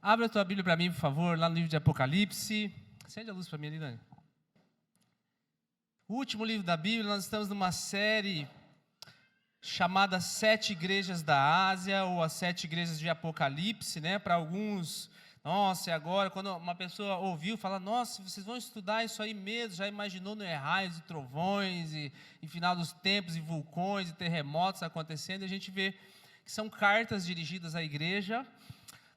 Abre a tua Bíblia para mim, por favor, lá no livro de Apocalipse. Acende a luz para mim ali, Dani. O último livro da Bíblia, nós estamos numa série chamada Sete Igrejas da Ásia, ou as Sete Igrejas de Apocalipse, né? Para alguns, nossa, e agora, quando uma pessoa ouviu, fala, nossa, vocês vão estudar isso aí mesmo, já imaginou raios e trovões, e final dos tempos, e vulcões, e terremotos acontecendo, e a gente vê que são cartas dirigidas à igreja,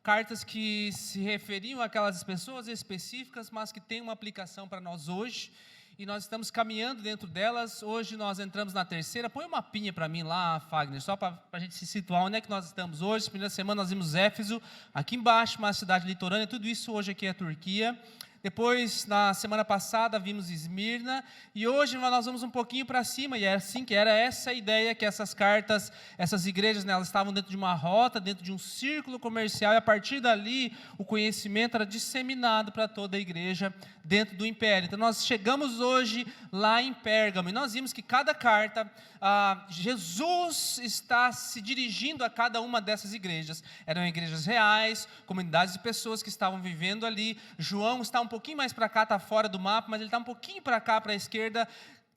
cartas que se referiam àquelas pessoas específicas, mas que têm uma aplicação para nós hoje, e nós estamos caminhando dentro delas. Hoje nós entramos na terceira. Põe uma mapinha para mim lá, Fagner, só para a gente se situar onde é que nós estamos hoje. Primeira semana nós vimos Éfeso, aqui embaixo uma cidade litorânea, tudo isso hoje aqui é a Turquia. Depois, na semana passada, vimos Esmirna, e hoje nós vamos um pouquinho para cima, e é assim que era essa a ideia, que essas cartas, essas igrejas, né, elas estavam dentro de uma rota, dentro de um círculo comercial, e a partir dali, o conhecimento era disseminado para toda a igreja dentro do império. Então, nós chegamos hoje lá em Pérgamo, e nós vimos que cada carta, Jesus está se dirigindo a cada uma dessas igrejas. Eram igrejas reais, comunidades de pessoas que estavam vivendo ali. João está um pouquinho mais para cá, está fora do mapa, mas ele está um pouquinho para cá, para a esquerda,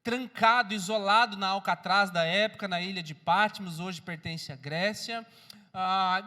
trancado, isolado na Alcatraz da época, na ilha de Patmos, hoje pertence à Grécia.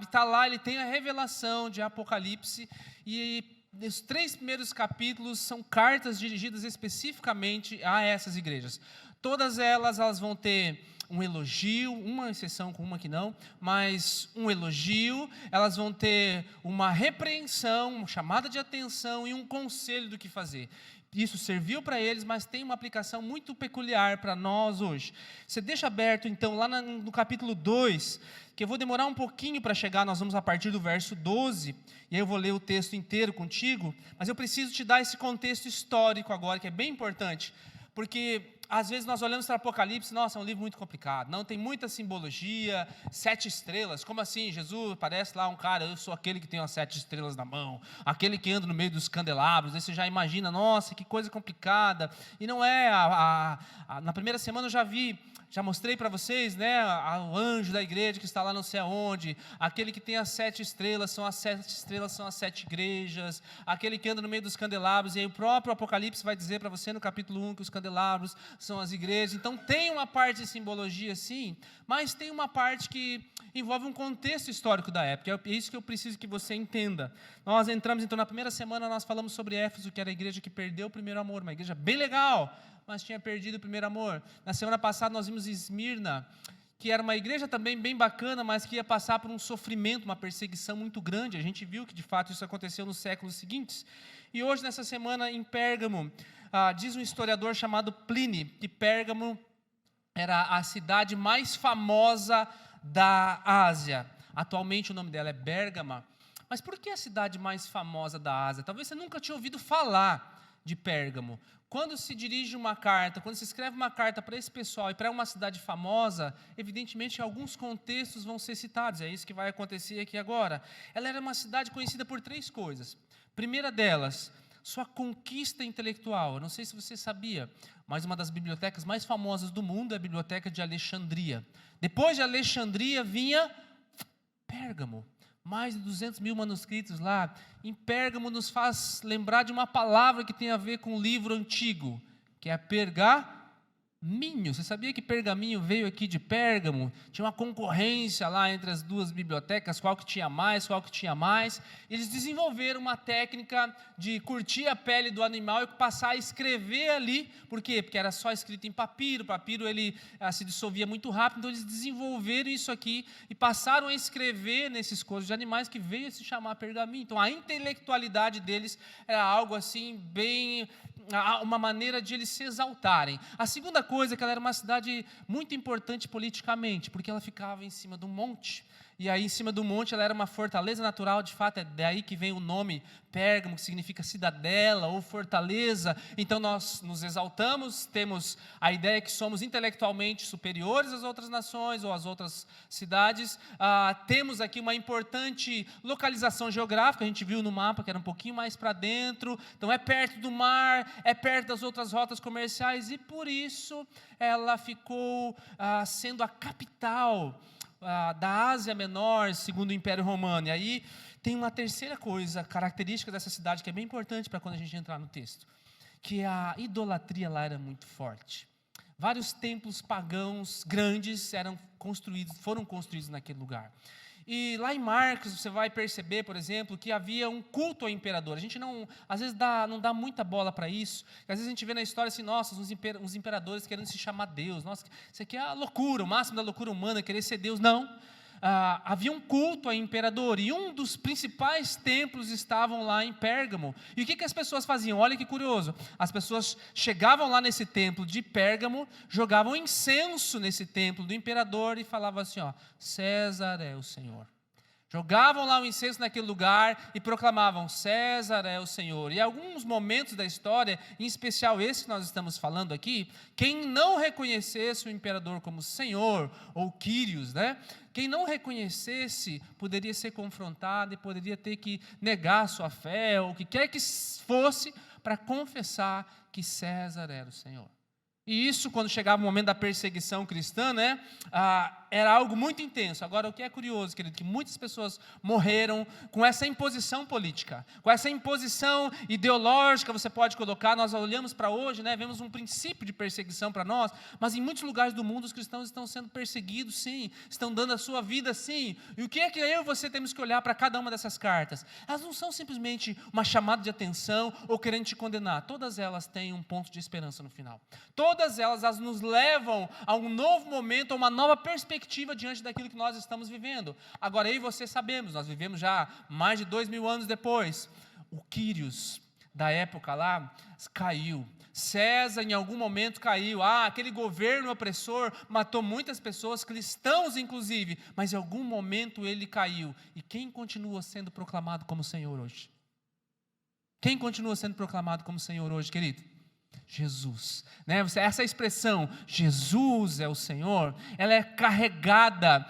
Está lá, ele tem a revelação de Apocalipse, e os 3 primeiros capítulos são cartas dirigidas especificamente a essas igrejas. Todas elas vão ter um elogio, uma exceção com uma que não, mas um elogio, elas vão ter uma repreensão, uma chamada de atenção e um conselho do que fazer. Isso serviu para eles, mas tem uma aplicação muito peculiar para nós hoje. Você deixa aberto, então, lá no capítulo 2, que eu vou demorar um pouquinho para chegar, nós vamos a partir do verso 12, e aí eu vou ler o texto inteiro contigo, mas eu preciso te dar esse contexto histórico agora, que é bem importante, porque às vezes nós olhamos para o Apocalipse, nossa, é um livro muito complicado, não, tem muita simbologia, 7 estrelas, como assim? Jesus parece lá um cara, eu sou aquele que tem as 7 estrelas na mão, aquele que anda no meio dos candelabros, aí você já imagina, nossa, que coisa complicada, e não é, na primeira semana eu já mostrei para vocês, né, o anjo da igreja que está lá não sei aonde, aquele que tem as 7 estrelas, são as 7 estrelas, são as 7 igrejas, aquele que anda no meio dos candelabros, e aí o próprio Apocalipse vai dizer para você no capítulo 1 que os candelabros são as igrejas. Então tem uma parte de simbologia sim, mas tem uma parte que envolve um contexto histórico da época, é isso que eu preciso que você entenda. Nós entramos então na primeira semana, nós falamos sobre Éfeso, que era a igreja que perdeu o primeiro amor, uma igreja bem legal, mas tinha perdido o primeiro amor. Na semana passada nós vimos Esmirna, que era uma igreja também bem bacana, mas que ia passar por um sofrimento, uma perseguição muito grande. A gente viu que de fato isso aconteceu nos séculos seguintes. E hoje, nessa semana, em Pérgamo, diz um historiador chamado Plínio, que Pérgamo era a cidade mais famosa da Ásia. Atualmente o nome dela é Bérgama. Mas por que a cidade mais famosa da Ásia? Talvez você nunca tinha ouvido falar de Pérgamo. Quando se dirige uma carta, quando se escreve uma carta para esse pessoal e para uma cidade famosa, evidentemente alguns contextos vão ser citados, é isso que vai acontecer aqui agora. Ela era uma cidade conhecida por 3 coisas. Primeira delas, sua conquista intelectual. Eu não sei se você sabia, mas uma das bibliotecas mais famosas do mundo é a Biblioteca de Alexandria. Depois de Alexandria vinha Pérgamo. Mais de 200 mil manuscritos lá. Em Pérgamo nos faz lembrar de uma palavra que tem a ver com o livro antigo, que é pergaminho. Você sabia que pergaminho veio aqui de Pérgamo? Tinha uma concorrência lá entre as 2 bibliotecas, qual que tinha mais, qual que tinha mais. Eles desenvolveram uma técnica de curtir a pele do animal e passar a escrever ali. Por quê? Porque era só escrito em papiro. O papiro ele se dissolvia muito rápido, então eles desenvolveram isso aqui e passaram a escrever nesses coisas de animais, que veio a se chamar pergaminho. Então a intelectualidade deles era algo assim bem, uma maneira de eles se exaltarem. A segunda coisa é que ela era uma cidade muito importante politicamente, porque ela ficava em cima de um monte, e aí em cima do monte ela era uma fortaleza natural, de fato é daí que vem o nome Pérgamo, que significa cidadela ou fortaleza. Então nós nos exaltamos, temos a ideia que somos intelectualmente superiores às outras nações ou às outras cidades. Temos aqui uma importante localização geográfica, a gente viu no mapa que era um pouquinho mais para dentro, então é perto do mar, é perto das outras rotas comerciais, e por isso ela ficou sendo a capital da Ásia Menor, segundo o Império Romano. E aí Tem uma terceira coisa, característica dessa cidade, que é bem importante para quando a gente entrar no texto, que a idolatria lá era muito forte. Vários templos pagãos grandes foram construídos naquele lugar. E lá em Marcos você vai perceber, por exemplo, que havia um culto ao imperador. A gente às vezes não dá muita bola para isso. Às vezes a gente vê na história assim, nossa, uns imperadores querendo se chamar Deus. Nossa, isso aqui é a loucura, o máximo da loucura humana, querer ser Deus. Não. Havia um culto ao imperador, e um dos principais templos estavam lá em Pérgamo. E o que as pessoas faziam? Olha que curioso, as pessoas chegavam lá nesse templo de Pérgamo, jogavam incenso nesse templo do imperador e falavam assim, César é o Senhor. Jogavam lá o incenso naquele lugar e proclamavam, César é o Senhor. E em alguns momentos da história, em especial esse que nós estamos falando aqui, quem não reconhecesse o imperador como Senhor, ou Quírios, quem não reconhecesse, poderia ser confrontado e poderia ter que negar sua fé, ou o que quer que fosse, para confessar que César era o Senhor. E isso, quando chegava o momento da perseguição cristã, era algo muito intenso. Agora, o que é curioso, querido, que muitas pessoas morreram com essa imposição política, com essa imposição ideológica, você pode colocar. Nós olhamos para hoje, vemos um princípio de perseguição para nós, mas em muitos lugares do mundo os cristãos estão sendo perseguidos, sim, estão dando a sua vida, sim. E o que é que eu e você temos que olhar para cada uma dessas cartas? Elas não são simplesmente uma chamada de atenção ou querendo te condenar. Todas elas têm um ponto de esperança no final. Todas elas nos levam a um novo momento, a uma nova perspectiva diante daquilo que nós estamos vivendo. Agora, eu e você sabemos, nós vivemos já mais de 2000 anos depois. O Quírios da época lá caiu. César em algum momento caiu. Aquele governo opressor matou muitas pessoas, cristãos inclusive, mas em algum momento ele caiu. E quem continua sendo proclamado como Senhor hoje? Quem continua sendo proclamado como Senhor hoje, querido? Jesus, essa expressão, Jesus é o Senhor, ela é carregada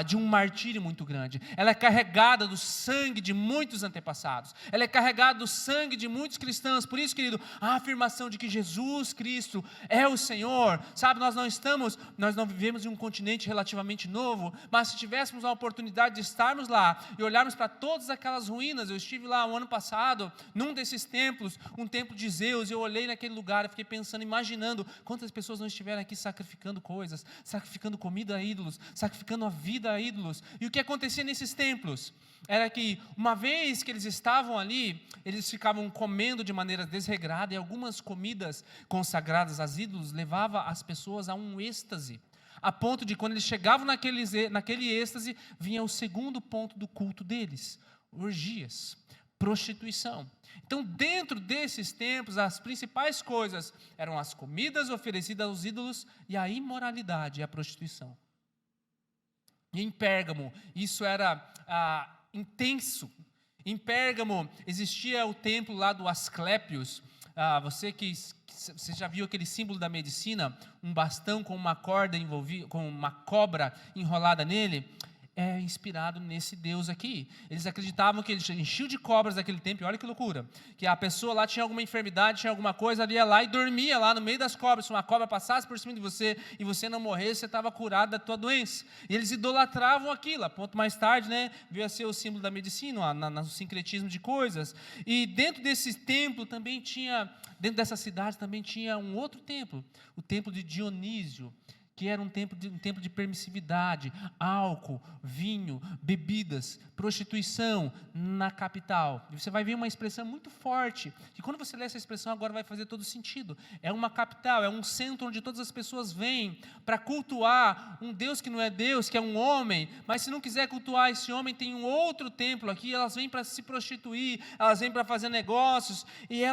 de um martírio muito grande, ela é carregada do sangue de muitos antepassados, ela é carregada do sangue de muitos cristãos. Por isso, querido, a afirmação de que Jesus Cristo é o Senhor, sabe, nós não vivemos em um continente relativamente novo, mas se tivéssemos a oportunidade de estarmos lá e olharmos para todas aquelas ruínas, eu estive lá o ano passado, num desses templos, um templo de Zeus, eu olhei naquele lugar, eu fiquei pensando, imaginando quantas pessoas não estiveram aqui sacrificando coisas, sacrificando comida a ídolos, sacrificando a vida a ídolos. E o que acontecia nesses templos era que, uma vez que eles estavam ali, eles ficavam comendo de maneira desregrada, e algumas comidas consagradas a ídolos levavam as pessoas a um êxtase, a ponto de, quando eles chegavam naquele êxtase, vinha o segundo ponto do culto deles: orgias, prostituição. Então, dentro desses templos, as principais coisas eram as comidas oferecidas aos ídolos e a imoralidade e a prostituição. E em Pérgamo, isso era intenso. Em Pérgamo existia o templo lá do Asclépios. Você já viu aquele símbolo da medicina, um bastão com uma corda com uma cobra enrolada nele? É inspirado nesse Deus aqui. Eles acreditavam que ele encheu de cobras naquele tempo, e olha que loucura, que a pessoa lá tinha alguma enfermidade, tinha alguma coisa, ali ia lá e dormia lá no meio das cobras. Se uma cobra passasse por cima de você e você não morresse, você estava curado da tua doença. E eles idolatravam aquilo. A ponto mais tarde, veio a ser o símbolo da medicina, no sincretismo de coisas. E dentro desse templo também tinha, dentro dessa cidade também tinha um outro templo, o templo de Dionísio, que era um templo de permissividade, álcool, vinho, bebidas, prostituição na capital. E você vai ver uma expressão muito forte, que quando você lê essa expressão agora vai fazer todo sentido. É uma capital, é um centro onde todas as pessoas vêm para cultuar um Deus que não é Deus, que é um homem, mas se não quiser cultuar esse homem, tem um outro templo aqui, elas vêm para se prostituir, elas vêm para fazer negócios, e é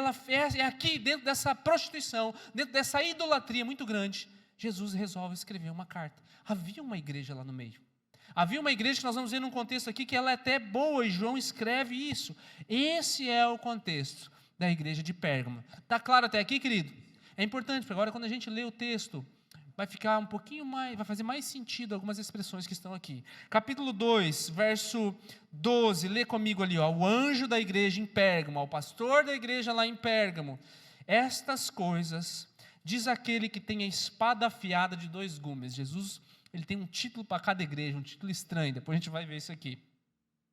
aqui, dentro dessa prostituição, dentro dessa idolatria muito grande, Jesus resolve escrever uma carta. Havia uma igreja lá no meio. Havia uma igreja que nós vamos ver num contexto aqui que ela é até boa, e João escreve isso. Esse é o contexto da igreja de Pérgamo. Está claro até aqui, querido? É importante, porque agora quando a gente lê o texto, vai ficar um pouquinho mais, vai fazer mais sentido algumas expressões que estão aqui. Capítulo 2, verso 12, lê comigo ali, o anjo da igreja em Pérgamo, ao pastor da igreja lá em Pérgamo: estas coisas diz aquele que tem a espada afiada de 2 gumes. Jesus, ele tem um título para cada igreja, um título estranho, depois a gente vai ver isso aqui.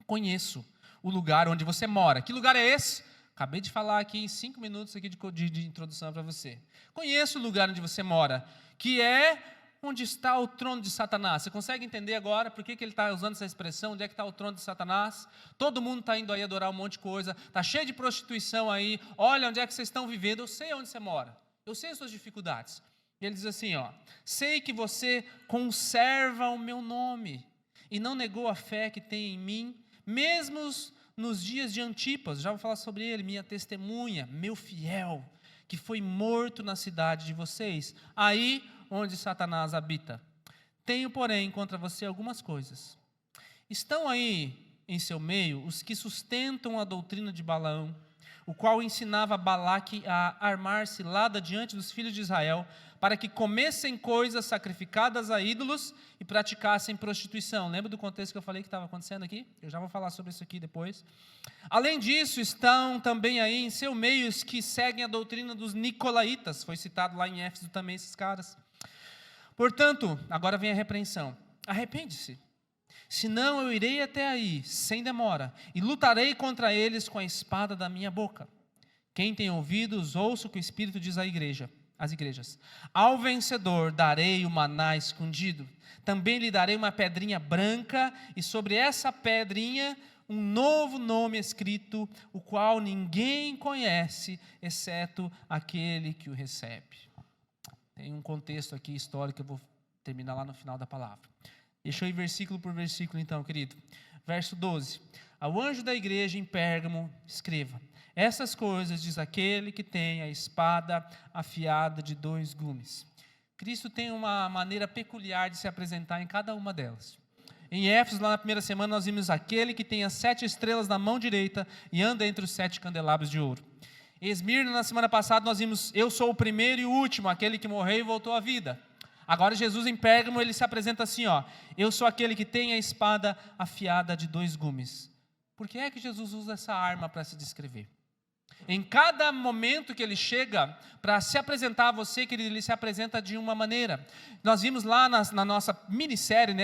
Conheço o lugar onde você mora. Que lugar é esse? Acabei de falar aqui em 5 minutos aqui de introdução para você. Conheço o lugar onde você mora, que é onde está o trono de Satanás. Você consegue entender agora por que ele está usando essa expressão? Onde é que está o trono de Satanás? Todo mundo está indo aí adorar um monte de coisa, está cheio de prostituição aí, olha onde é que vocês estão vivendo, eu sei onde você mora, eu sei as suas dificuldades. E ele diz assim, sei que você conserva o meu nome e não negou a fé que tem em mim, mesmo nos dias de Antipas, já vou falar sobre ele, minha testemunha, meu fiel, que foi morto na cidade de vocês, aí onde Satanás habita. Tenho, porém, contra você algumas coisas. Estão aí em seu meio os que sustentam a doutrina de Balaão, o qual ensinava Balaque a armar cilada diante dos filhos de Israel, para que comessem coisas sacrificadas a ídolos e praticassem prostituição. Lembra do contexto que eu falei que estava acontecendo aqui? Eu já vou falar sobre isso aqui depois. Além disso, estão também aí em seu meio os que seguem a doutrina dos nicolaítas. Foi citado lá em Éfeso também esses caras. Portanto, agora vem a repreensão. Arrepende-se. Senão eu irei até aí, sem demora, e lutarei contra eles com a espada da minha boca. Quem tem ouvidos, ouça o que o Espírito diz às igrejas. Ao vencedor darei o maná escondido. Também lhe darei uma pedrinha branca, e sobre essa pedrinha um novo nome escrito, o qual ninguém conhece, exceto aquele que o recebe. Tem um contexto aqui histórico que eu vou terminar lá no final da palavra. Deixa eu ir versículo por versículo então, querido. Verso 12. Ao anjo da igreja em Pérgamo, escreva: essas coisas diz aquele que tem a espada afiada de 2 gumes. Cristo tem uma maneira peculiar de se apresentar em cada uma delas. Em Éfeso, lá na primeira semana, nós vimos aquele que tem as 7 estrelas na mão direita e anda entre os 7 candelabros de ouro. Em Esmirna, na semana passada, nós vimos: eu sou o primeiro e o último, aquele que morreu e voltou à vida. Agora Jesus em Pérgamo, ele se apresenta assim, eu sou aquele que tem a espada afiada de 2 gumes. Por que é que Jesus usa essa arma para se descrever? Em cada momento que ele chega para se apresentar a você, querido, ele se apresenta de uma maneira. Nós vimos lá na nossa minissérie,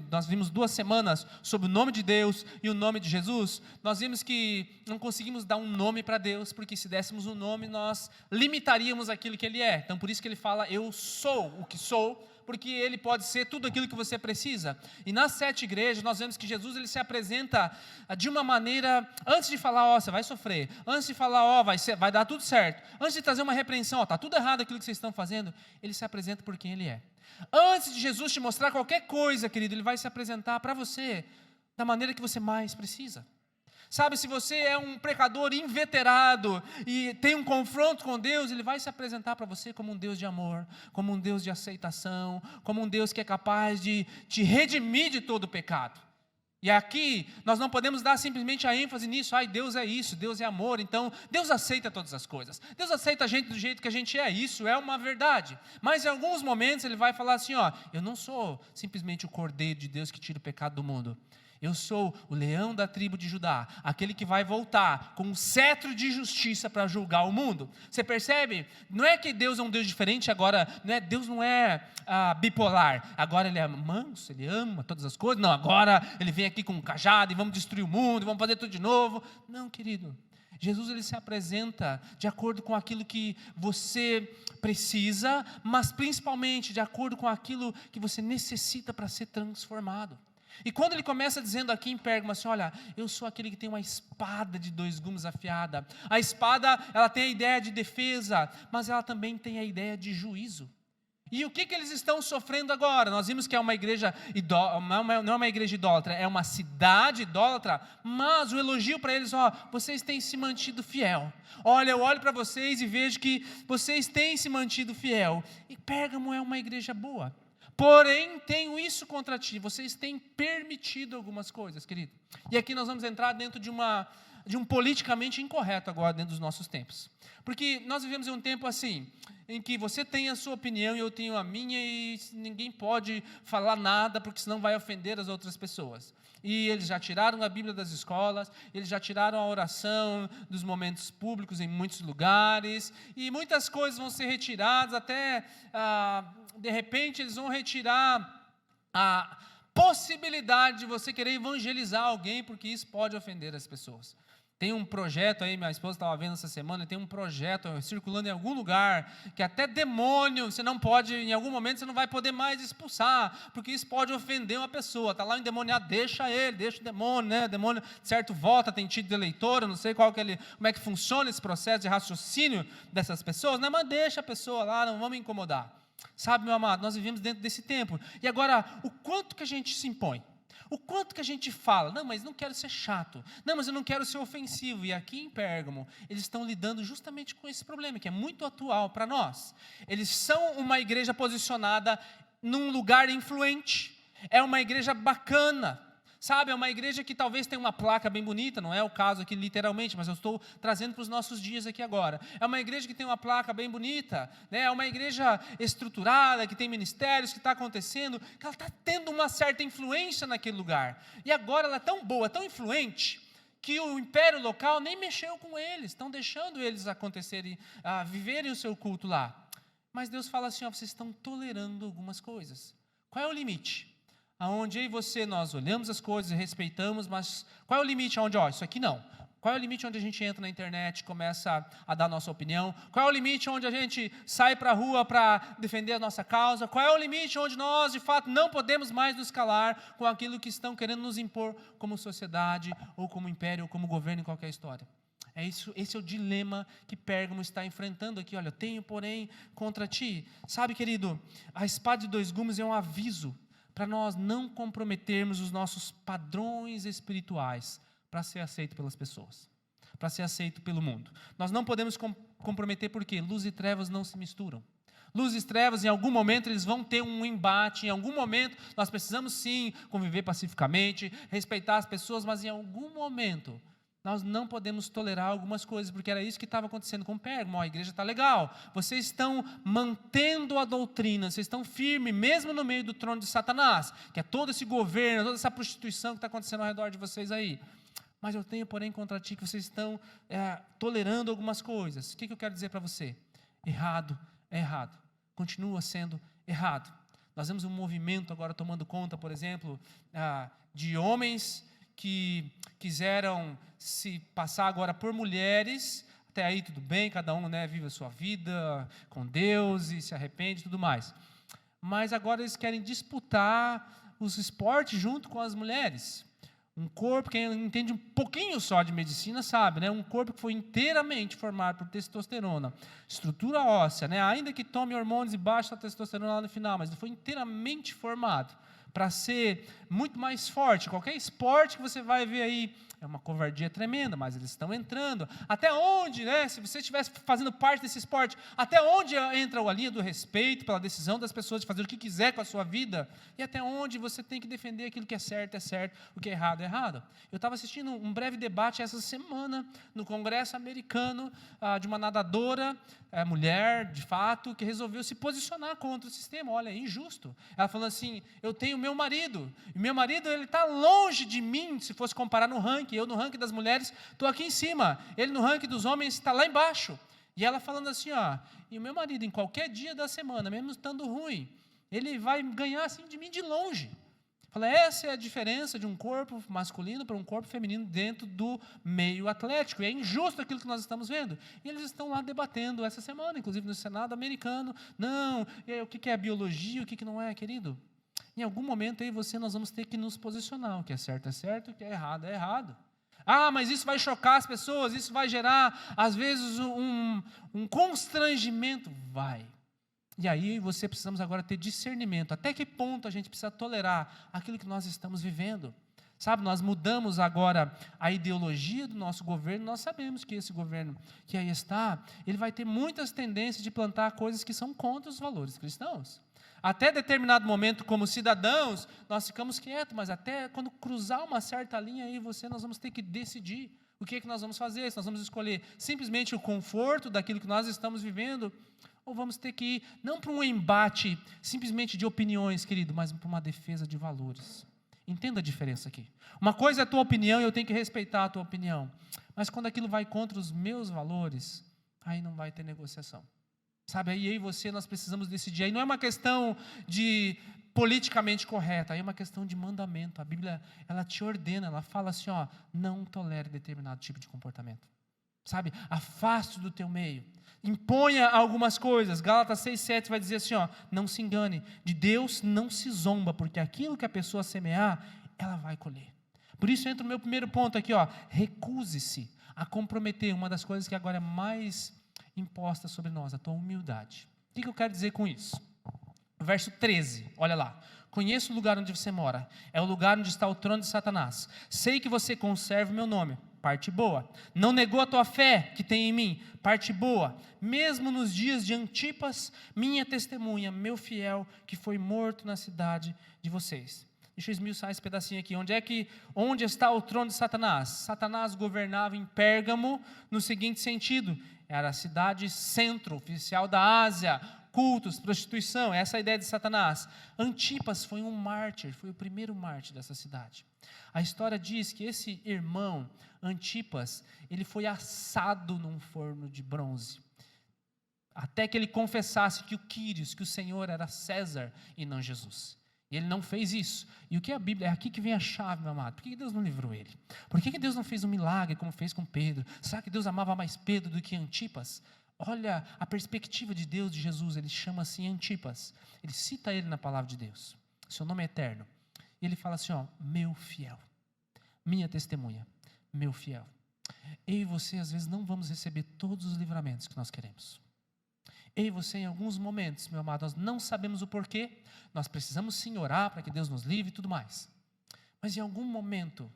nós vimos 2 semanas sobre o nome de Deus e o nome de Jesus. Nós vimos que não conseguimos dar um nome para Deus, porque se dessemos um nome, nós limitaríamos aquilo que ele é. Então, por isso que ele fala, eu sou o que sou, porque ele pode ser tudo aquilo que você precisa. E nas 7 igrejas, nós vemos que Jesus ele se apresenta de uma maneira, antes de falar, você vai sofrer, antes de falar, vai dar tudo certo, antes de trazer uma repreensão, está tudo errado aquilo que vocês estão fazendo, ele se apresenta por quem ele é. Antes de Jesus te mostrar qualquer coisa, querido, ele vai se apresentar para você da maneira que você mais precisa. Sabe, se você é um pecador inveterado e tem um confronto com Deus, ele vai se apresentar para você como um Deus de amor, como um Deus de aceitação, como um Deus que é capaz de te redimir de todo o pecado. E aqui, nós não podemos dar simplesmente a ênfase nisso, Deus é isso, Deus é amor, então Deus aceita todas as coisas. Deus aceita a gente do jeito que a gente é, isso é uma verdade. Mas em alguns momentos ele vai falar assim, eu não sou simplesmente o Cordeiro de Deus que tira o pecado do mundo. Eu sou o leão da tribo de Judá, aquele que vai voltar com um cetro de justiça para julgar o mundo. Você percebe? Não é que Deus é um Deus diferente agora, Deus não é bipolar. Agora ele é manso, ele ama todas as coisas. Não, agora ele vem aqui com um cajado e vamos destruir o mundo, vamos fazer tudo de novo. Não, querido. Jesus ele se apresenta de acordo com aquilo que você precisa, mas principalmente de acordo com aquilo que você necessita para ser transformado. E quando ele começa dizendo aqui em Pérgamo assim, eu sou aquele que tem uma espada de 2 gumes afiada. A espada, ela tem a ideia de defesa, mas ela também tem a ideia de juízo. E o que eles estão sofrendo agora? Nós vimos que é uma igreja, não é uma igreja idólatra, é uma cidade idólatra, mas o elogio para eles, vocês têm se mantido fiel. Eu olho para vocês e vejo que vocês têm se mantido fiel. E Pérgamo é uma igreja boa. Porém, tenho isso contra ti, vocês têm permitido algumas coisas, querido. E aqui nós vamos entrar dentro de um politicamente incorreto agora, dentro dos nossos tempos. Porque nós vivemos em um tempo assim, em que você tem a sua opinião e eu tenho a minha e ninguém pode falar nada, porque senão vai ofender as outras pessoas. E eles já tiraram a Bíblia das escolas, eles já tiraram a oração dos momentos públicos em muitos lugares, e muitas coisas vão ser retiradas, até, de repente, eles vão retirar possibilidade de você querer evangelizar alguém, porque isso pode ofender as pessoas. Tem um projeto aí, minha esposa estava vendo essa semana, tem um projeto circulando em algum lugar, que até demônio, você não pode, em algum momento você não vai poder mais expulsar, porque isso pode ofender uma pessoa. Está lá o endemoniado, deixa o demônio, né? O demônio, certo, volta, tem título de eleitor, eu não sei como é que funciona esse processo de raciocínio dessas pessoas, né? Mas deixa a pessoa lá, não vamos incomodar. Sabe, meu amado, nós vivemos dentro desse tempo. E agora, o quanto que a gente se impõe? O quanto que a gente fala, não, mas não quero ser chato, não, mas eu não quero ser ofensivo. E aqui em Pérgamo, eles estão lidando justamente com esse problema, que é muito atual para nós. Eles são uma igreja posicionada num lugar influente, é uma igreja bacana, sabe, é uma igreja que talvez tenha uma placa bem bonita, não é o caso aqui literalmente, mas eu estou trazendo para os nossos dias aqui agora. É uma igreja que tem uma placa bem bonita, né? É uma igreja estruturada, que tem ministérios, que está acontecendo, que ela está tendo uma certa influência naquele lugar. E agora ela é tão boa, tão influente, que o império local nem mexeu com eles, estão deixando eles acontecerem, viverem o seu culto lá. Mas Deus fala assim, vocês estão tolerando algumas coisas. Qual é o limite? Aonde eu e você, nós olhamos as coisas e respeitamos, mas qual é o limite aonde, isso aqui não. Qual é o limite onde a gente entra na internet e começa a dar a nossa opinião? Qual é o limite onde a gente sai para a rua para defender a nossa causa? Qual é o limite onde nós, de fato, não podemos mais nos calar com aquilo que estão querendo nos impor como sociedade, ou como império, ou como governo em qualquer história? Esse é o dilema que Pérgamo está enfrentando aqui. Olha, tenho, porém, contra ti. Sabe, querido, a espada de dois gumes é um aviso para nós não comprometermos os nossos padrões espirituais para ser aceito pelas pessoas, para ser aceito pelo mundo. Nós não podemos comprometer porque luz e trevas não se misturam. Luz e trevas, em algum momento, eles vão ter um embate, em algum momento, nós precisamos sim conviver pacificamente, respeitar as pessoas, mas em algum momento nós não podemos tolerar algumas coisas, porque era isso que estava acontecendo com Pérgamo. A igreja está legal, vocês estão mantendo a doutrina, vocês estão firmes, mesmo no meio do trono de Satanás, que é todo esse governo, toda essa prostituição que está acontecendo ao redor de vocês aí. Mas eu tenho, porém, contra ti que vocês estão tolerando algumas coisas. O que eu quero dizer para você? Errado é errado, continua sendo errado. Nós vemos um movimento agora tomando conta, por exemplo, de homens que quiseram se passar agora por mulheres. Até aí tudo bem, cada um, né, vive a sua vida com Deus e se arrepende e tudo mais. Mas agora eles querem disputar os esportes junto com as mulheres. Um corpo, quem entende um pouquinho só de medicina sabe, né? Um corpo que foi inteiramente formado por testosterona, estrutura óssea, né? Ainda que tome hormônios e baixe a testosterona lá no final, mas ele foi inteiramente formado para ser muito mais forte. Qualquer esporte que você vai ver aí, é uma covardia tremenda, mas eles estão entrando. Até onde, né, se você estivesse fazendo parte desse esporte, até onde entra a linha do respeito pela decisão das pessoas de fazer o que quiser com a sua vida, e até onde você tem que defender aquilo que é certo, o que é errado. Eu estava assistindo um breve debate essa semana, no Congresso americano, de uma nadadora, mulher, de fato, que resolveu se posicionar contra o sistema. Olha, é injusto. Ela falou assim, eu tenho meu marido, e meu marido, ele está longe de mim, se fosse comparar no ranking. Eu no ranking das mulheres estou aqui em cima, ele no ranking dos homens está lá embaixo. E ela falando assim, e o meu marido em qualquer dia da semana, mesmo estando ruim, ele vai ganhar assim de mim de longe. Fala, essa é a diferença de um corpo masculino para um corpo feminino dentro do meio atlético. E é injusto aquilo que nós estamos vendo. E eles estão lá debatendo essa semana, inclusive no Senado americano. Não, o que é biologia, o que não é, querido? Em algum momento aí nós vamos ter que nos posicionar. O que é certo, o que é errado. Mas isso vai chocar as pessoas, isso vai gerar, às vezes, um constrangimento. Vai. E aí precisamos agora ter discernimento. Até que ponto a gente precisa tolerar aquilo que nós estamos vivendo? Sabe, nós mudamos agora a ideologia do nosso governo. Nós sabemos que esse governo que aí está, ele vai ter muitas tendências de plantar coisas que são contra os valores cristãos. Até determinado momento, como cidadãos, nós ficamos quietos, mas até quando cruzar uma certa linha aí, nós vamos ter que decidir o que nós vamos fazer. Se nós vamos escolher simplesmente o conforto daquilo que nós estamos vivendo, ou vamos ter que ir, não para um embate simplesmente de opiniões, querido, mas para uma defesa de valores. Entenda a diferença aqui. Uma coisa é a tua opinião e eu tenho que respeitar a tua opinião. Mas quando aquilo vai contra os meus valores, aí não vai ter negociação. Sabe, aí eu e você, nós precisamos decidir. Aí não é uma questão de politicamente correta, aí é uma questão de mandamento. A Bíblia, ela te ordena, ela fala assim, ó, não tolere determinado tipo de comportamento. Sabe, afaste do teu meio. Imponha algumas coisas. Gálatas 6:7 vai dizer assim, ó, não se engane, de Deus não se zomba, porque aquilo que a pessoa semear, ela vai colher. Por isso entra o meu primeiro ponto aqui, ó, recuse-se a comprometer uma das coisas que agora é mais imposta sobre nós, a tua humildade. O que eu quero dizer com isso? Verso 13, olha lá. Conheço o lugar onde você mora, é o lugar onde está o trono de Satanás. Sei que você conserva o meu nome, parte boa. Não negou a tua fé que tem em mim, parte boa. Mesmo nos dias de Antipas, minha testemunha, meu fiel, que foi morto na cidade de vocês. Deixa eu esmiuçar esse pedacinho aqui. Onde está o trono de Satanás? Satanás governava em Pérgamo no seguinte sentido: era a cidade centro oficial da Ásia, cultos, prostituição, essa é a ideia de Satanás. Antipas foi um mártir, foi o primeiro mártir dessa cidade. A história diz que esse irmão, Antipas, ele foi assado num forno de bronze, até que ele confessasse que o Quírios, que o Senhor era César e não Jesus. E ele não fez isso. E o que é a Bíblia? É aqui que vem a chave, meu amado. Por que Deus não livrou ele? Por que Deus não fez um milagre como fez com Pedro? Será que Deus amava mais Pedro do que Antipas? Olha a perspectiva de Deus, de Jesus. Ele chama assim Antipas. Ele cita ele na palavra de Deus. Seu nome é eterno. E ele fala assim, ó, meu fiel, minha testemunha, meu fiel. Eu e você às vezes não vamos receber todos os livramentos que nós queremos. Eu e você, em alguns momentos, meu amado, nós não sabemos o porquê, nós precisamos sim orar para que Deus nos livre e tudo mais. Mas em algum momento,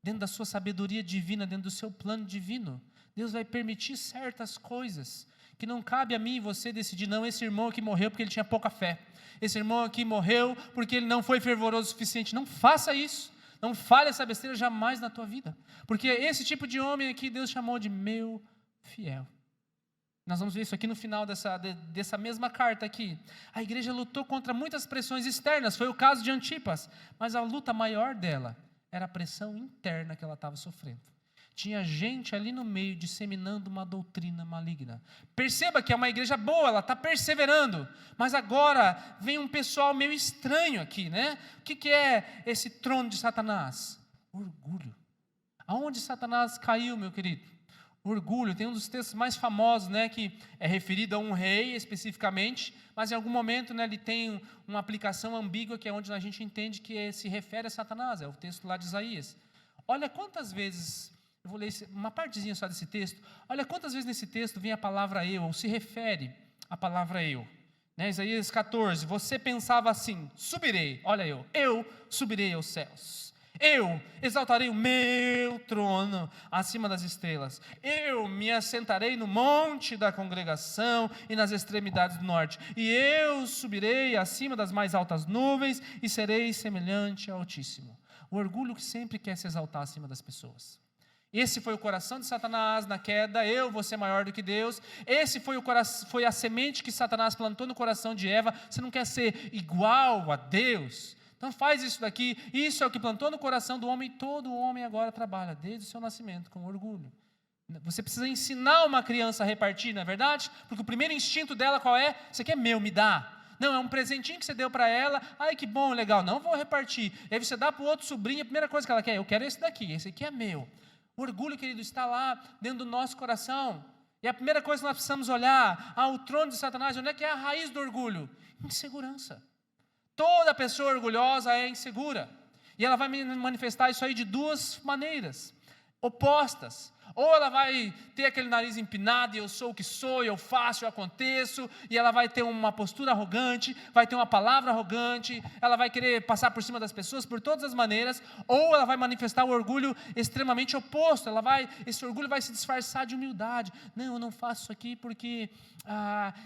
dentro da sua sabedoria divina, dentro do seu plano divino, Deus vai permitir certas coisas que não cabe a mim e você decidir, não, esse irmão aqui morreu porque ele tinha pouca fé. Esse irmão aqui morreu porque ele não foi fervoroso o suficiente. Não faça isso. Não fale essa besteira jamais na tua vida. Porque esse tipo de homem aqui, Deus chamou de meu fiel. Nós vamos ver isso aqui no final dessa mesma carta aqui. A igreja lutou contra muitas pressões externas, foi o caso de Antipas, mas a luta maior dela era a pressão interna que ela estava sofrendo. Tinha gente ali no meio disseminando uma doutrina maligna. Perceba que é uma igreja boa, ela está perseverando, mas agora vem um pessoal meio estranho aqui, né? O que é esse trono de Satanás? Orgulho. Aonde Satanás caiu, meu querido? Orgulho, tem um dos textos mais famosos, né, que é referido a um rei especificamente, mas em algum momento, né, ele tem uma aplicação ambígua, que é onde a gente entende que se refere a Satanás, é o texto lá de Isaías. Olha quantas vezes, eu vou ler uma partezinha só desse texto, olha quantas vezes nesse texto vem a palavra eu, ou se refere à palavra eu. Né, Isaías 14, você pensava assim, subirei, olha eu subirei aos céus. Eu exaltarei o meu trono acima das estrelas. Eu me assentarei no monte da congregação e nas extremidades do norte. E eu subirei acima das mais altas nuvens e serei semelhante ao Altíssimo. O orgulho que sempre quer se exaltar acima das pessoas. Esse foi o coração de Satanás na queda, eu vou ser maior do que Deus. Esse foi a semente que Satanás plantou no coração de Eva. Você não quer ser igual a Deus? Então faz isso daqui, isso é o que plantou no coração do homem, e todo homem agora trabalha, desde o seu nascimento, com orgulho. Você precisa ensinar uma criança a repartir, não é verdade? Porque o primeiro instinto dela qual é? Isso aqui é meu, me dá. Não, é um presentinho que você deu para ela, ai que bom, legal, não vou repartir. E aí você dá para o outro sobrinho, a primeira coisa que ela quer, eu quero esse daqui, esse aqui é meu. O orgulho, querido, está lá dentro do nosso coração. E a primeira coisa que nós precisamos olhar, o trono de Satanás, onde é que é a raiz do orgulho? Insegurança. Toda pessoa orgulhosa é insegura. E ela vai manifestar isso aí de duas maneiras opostas. Ou ela vai ter aquele nariz empinado, e eu sou o que sou, eu faço, eu aconteço, e ela vai ter uma postura arrogante, vai ter uma palavra arrogante, ela vai querer passar por cima das pessoas por todas as maneiras, ou ela vai manifestar o orgulho extremamente oposto, esse orgulho vai se disfarçar de humildade. Não, eu não faço isso aqui porque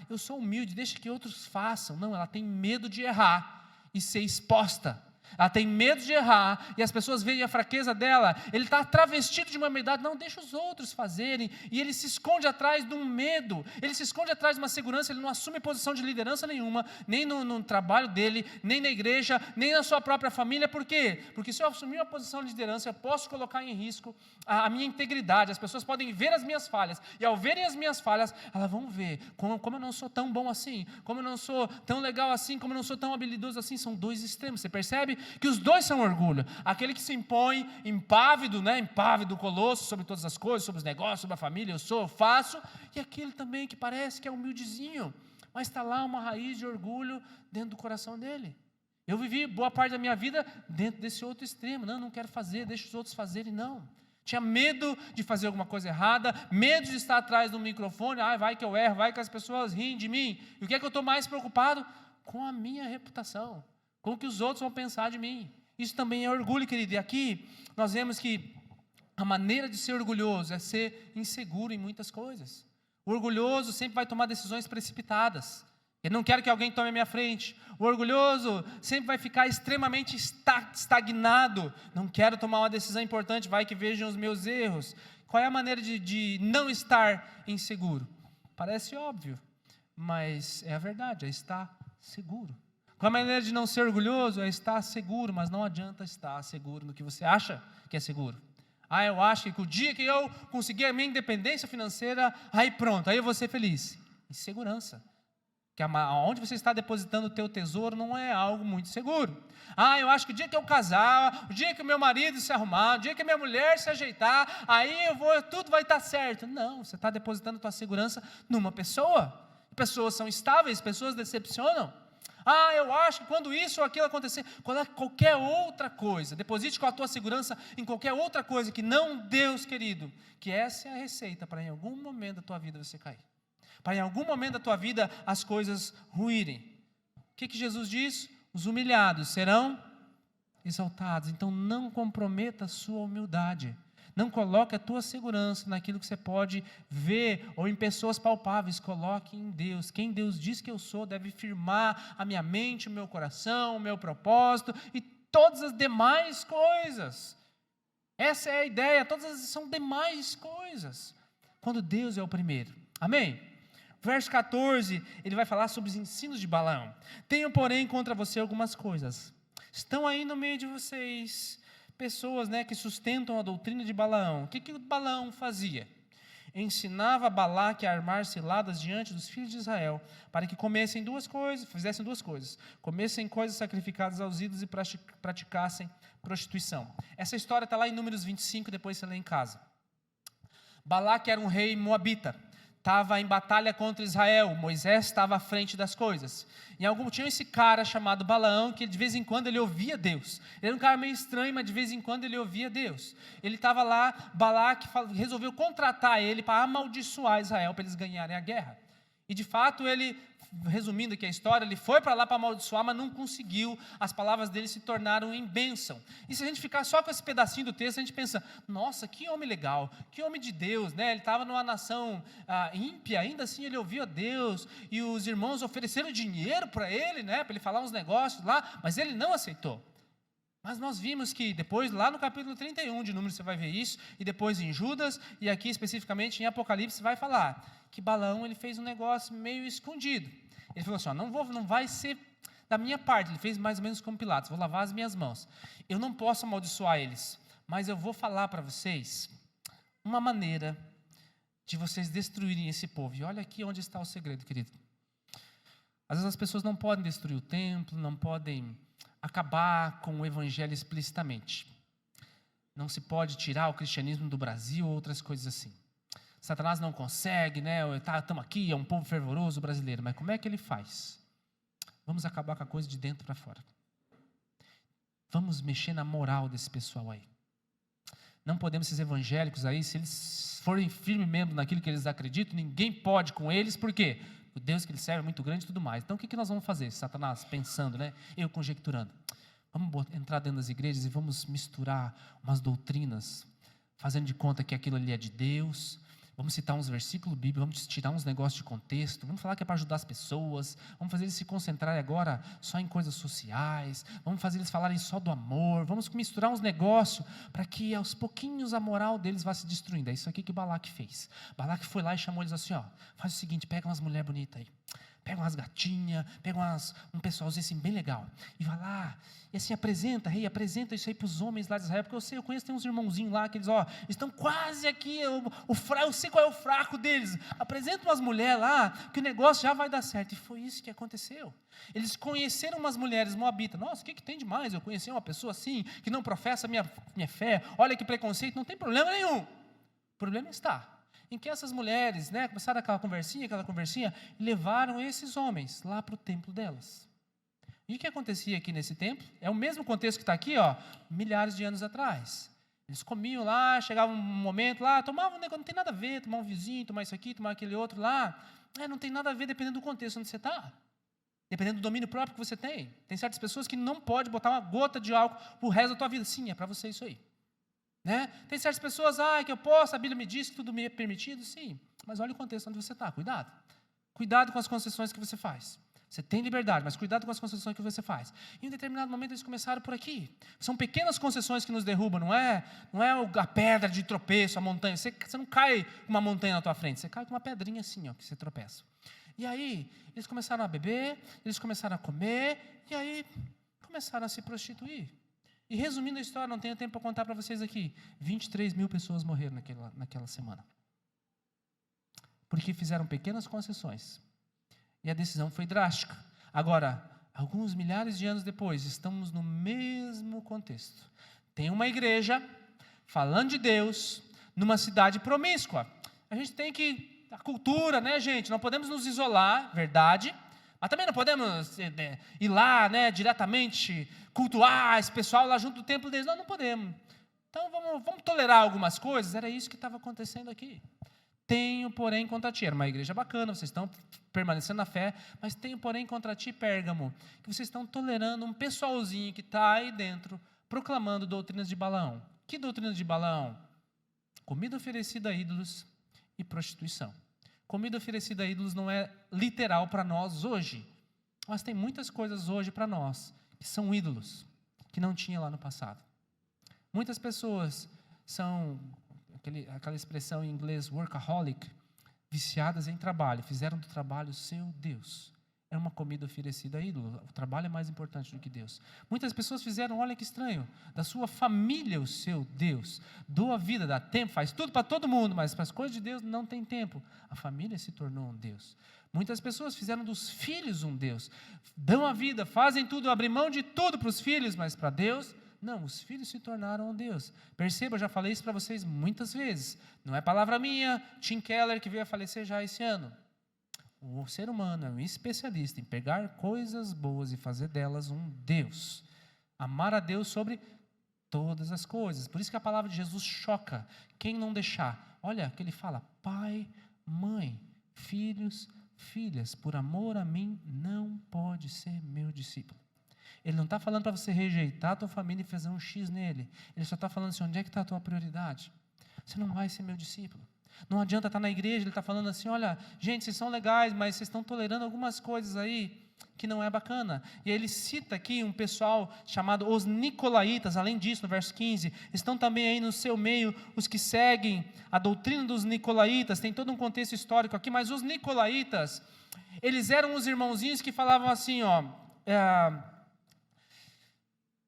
eu sou humilde, deixa que outros façam. Não, ela tem medo de errar e ser exposta. Ela tem medo de errar, e as pessoas veem a fraqueza dela, ele está travestido de uma humildade, não, deixa os outros fazerem, e ele se esconde atrás de um medo, ele se esconde atrás de uma segurança, ele não assume posição de liderança nenhuma, nem no trabalho dele, nem na igreja, nem na sua própria família. Por quê? Porque se eu assumir uma posição de liderança, eu posso colocar em risco a minha integridade. As pessoas podem ver as minhas falhas, e ao verem as minhas falhas, elas vão ver como eu não sou tão bom assim, como eu não sou tão legal assim, como eu não sou tão habilidoso assim. São dois extremos, você percebe? Que os dois são orgulho. Aquele que se impõe impávido, impávido, colosso sobre todas as coisas, sobre os negócios, sobre a família, eu faço, e aquele também que parece que é humildezinho, mas está lá uma raiz de orgulho dentro do coração dele. Eu vivi boa parte da minha vida dentro desse outro extremo, não quero fazer, deixa os outros fazerem, não. Tinha medo de fazer alguma coisa errada, medo de estar atrás do microfone, vai que eu erro, vai que as pessoas riem de mim. E o que é que eu estou mais preocupado? Com a minha reputação, com o que os outros vão pensar de mim. Isso também é orgulho, querido. E aqui nós vemos que a maneira de ser orgulhoso é ser inseguro em muitas coisas. O orgulhoso sempre vai tomar decisões precipitadas. Eu não quero que alguém tome a minha frente. O orgulhoso sempre vai ficar extremamente estagnado. Não quero tomar uma decisão importante, vai que vejam os meus erros. Qual é a maneira de não estar inseguro? Parece óbvio, mas é a verdade, é estar seguro. Qual a maneira de não ser orgulhoso? É estar seguro, mas não adianta estar seguro no que você acha que é seguro. Eu acho que o dia que eu conseguir a minha independência financeira, aí pronto, aí eu vou ser feliz. Insegurança. Que onde você está depositando o teu tesouro não é algo muito seguro. Eu acho que o dia que eu casar, o dia que o meu marido se arrumar, o dia que a minha mulher se ajeitar, aí tudo vai estar certo. Não, você está depositando a tua segurança numa pessoa. Pessoas são estáveis, pessoas decepcionam. Eu acho que quando isso ou aquilo acontecer, qualquer outra coisa, deposite com a tua segurança em qualquer outra coisa que não Deus, querido, que essa é a receita para em algum momento da tua vida você cair. Para em algum momento da tua vida as coisas ruírem. O que Jesus diz? Os humilhados serão exaltados. Então não comprometa a sua humildade. Não coloque a tua segurança naquilo que você pode ver ou em pessoas palpáveis. Coloque em Deus. Quem Deus diz que eu sou deve firmar a minha mente, o meu coração, o meu propósito e todas as demais coisas. Essa é a ideia. Todas as são demais coisas. Quando Deus é o primeiro. Amém? Verso 14, ele vai falar sobre os ensinos de Balaão. Tenho, porém, contra você algumas coisas. Estão aí no meio de vocês pessoas que sustentam a doutrina de Balaão. O que o Balaão fazia? Ensinava Balaque a armar ciladas diante dos filhos de Israel, para que fizessem duas coisas. Comessem coisas sacrificadas aos ídolos e praticassem prostituição. Essa história está lá em Números 25, depois você lê em casa. Balaque era um rei moabita. Estava em batalha contra Israel, Moisés estava à frente das coisas. Tinha esse cara chamado Balaão, que de vez em quando ele ouvia Deus. Ele era um cara meio estranho, mas de vez em quando ele ouvia Deus. Ele estava lá, Balaque resolveu contratar ele para amaldiçoar Israel, para eles ganharem a guerra. E de fato ele, resumindo aqui a história, ele foi para lá para amaldiçoar, mas não conseguiu. As palavras dele se tornaram em bênção. E se a gente ficar só com esse pedacinho do texto, a gente pensa, nossa, que homem legal, que homem de Deus, Ele estava numa nação ímpia, ainda assim ele ouvia Deus, e os irmãos ofereceram dinheiro para ele, para ele falar uns negócios lá, mas ele não aceitou. Mas nós vimos que depois, lá no capítulo 31 de Números, você vai ver isso, e depois em Judas, e aqui especificamente em Apocalipse, vai falar que Balaão ele fez um negócio meio escondido. Ele falou assim, não vai ser da minha parte. Ele fez mais ou menos como Pilatos, vou lavar as minhas mãos. Eu não posso amaldiçoar eles, mas eu vou falar para vocês uma maneira de vocês destruírem esse povo. E olha aqui onde está o segredo, querido. Às vezes as pessoas não podem destruir o templo, não podem acabar com o evangelho explicitamente. Não se pode tirar o cristianismo do Brasil ou outras coisas assim. Satanás não consegue, estamos aqui, é um povo fervoroso brasileiro, mas como é que ele faz? Vamos acabar com a coisa de dentro para fora. Vamos mexer na moral desse pessoal aí. Não podemos, esses evangélicos aí, se eles forem firmes mesmo naquilo que eles acreditam, ninguém pode com eles, por quê? O Deus que eles servem é muito grande e tudo mais. Então o que nós vamos fazer? Satanás pensando, eu conjecturando. Vamos entrar dentro das igrejas e vamos misturar umas doutrinas, fazendo de conta que aquilo ali é de Deus, Vamos citar uns versículos bíblicos, vamos tirar uns negócios de contexto, vamos falar que é para ajudar as pessoas, vamos fazer eles se concentrarem agora só em coisas sociais, vamos fazer eles falarem só do amor, vamos misturar uns negócios para que aos pouquinhos a moral deles vá se destruindo. É isso aqui que Balaque fez. Balaque foi lá e chamou eles assim, faz o seguinte, pega umas mulheres bonitas aí, pega umas gatinhas, pega um pessoalzinho assim bem legal, e vai lá, e assim apresenta isso aí para os homens lá de Israel, porque eu conheço, tem uns irmãozinhos lá, que eles estão quase aqui, eu sei qual é o fraco deles, apresenta umas mulheres lá, que o negócio já vai dar certo. E foi isso que aconteceu. Eles conheceram umas mulheres moabitas. Nossa, o que tem de mais? Eu conheci uma pessoa assim, que não professa minha fé, olha que preconceito, não tem problema nenhum. O problema está em que essas mulheres, começaram aquela conversinha, e levaram esses homens lá para o templo delas. E o que acontecia aqui nesse templo? É o mesmo contexto que está aqui, milhares de anos atrás. Eles comiam lá, chegava um momento lá, tomavam um negócio, não tem nada a ver, tomar um vizinho, tomar isso aqui, tomar aquele outro lá. Não tem nada a ver dependendo do contexto onde você está. Dependendo do domínio próprio que você tem. Tem certas pessoas que não pode botar uma gota de álcool para o resto da tua vida. Sim, é para você isso aí. Tem certas pessoas, que eu posso, a Bíblia me diz que tudo me é permitido, sim, mas olha o contexto onde você está, cuidado com as concessões que você faz. Você tem liberdade, mas cuidado com as concessões que você faz. Em um determinado momento eles começaram por aqui. São pequenas concessões que nos derrubam, não é a pedra de tropeço, a montanha. Você não cai com uma montanha na tua frente, você cai com uma pedrinha assim, que você tropeça. E aí eles começaram a beber, eles começaram a comer, e aí começaram a se prostituir. E resumindo a história, não tenho tempo para contar para vocês aqui, 23 mil pessoas morreram naquela semana. Porque fizeram pequenas concessões. E a decisão foi drástica. Agora, alguns milhares de anos depois, estamos no mesmo contexto. Tem uma igreja falando de Deus numa cidade promíscua. A gente tem que, a cultura, gente, não podemos nos isolar, verdade, mas também não podemos ir lá, diretamente cultuar esse pessoal lá junto do templo deles. Não podemos. Então, vamos tolerar algumas coisas. Era isso que estava acontecendo aqui. Tenho, porém, contra ti. Era uma igreja bacana, vocês estão permanecendo na fé, mas tenho, porém, contra ti, Pérgamo, que vocês estão tolerando um pessoalzinho que está aí dentro, proclamando doutrinas de Balaão. Que doutrinas de Balaão? Comida oferecida a ídolos e prostituição. Comida oferecida a ídolos não é literal para nós hoje, mas tem muitas coisas hoje para nós que são ídolos, que não tinha lá no passado. Muitas pessoas são, aquela expressão em inglês, workaholic, viciadas em trabalho, fizeram do trabalho seu Deus. É uma comida oferecida a ídolo. O trabalho é mais importante do que Deus. Muitas pessoas fizeram, olha que estranho, da sua família o seu Deus. Doa vida, dá tempo, faz tudo para todo mundo, mas para as coisas de Deus não tem tempo. A família se tornou um Deus. Muitas pessoas fizeram dos filhos um Deus. Dão a vida, fazem tudo, abrem mão de tudo para os filhos, mas para Deus, não, os filhos se tornaram um Deus. Perceba, eu já falei isso para vocês muitas vezes. Não é palavra minha, Tim Keller, que veio a falecer já esse ano. O ser humano é um especialista em pegar coisas boas e fazer delas um Deus. Amar a Deus sobre todas as coisas. Por isso que a palavra de Jesus choca. Quem não deixar? Olha, que ele fala, pai, mãe, filhos, filhas, por amor a mim, não pode ser meu discípulo. Ele não está falando para você rejeitar a tua família e fazer um X nele. Ele só está falando assim, onde é que está a tua prioridade? Você não vai ser meu discípulo. Não adianta estar na igreja, ele está falando assim, olha, gente, vocês são legais, mas vocês estão tolerando algumas coisas aí que não é bacana. E ele cita aqui um pessoal chamado os Nicolaitas, além disso, no verso 15, estão também aí no seu meio os que seguem a doutrina dos Nicolaitas, tem todo um contexto histórico aqui, mas os Nicolaitas, eles eram os irmãozinhos que falavam assim,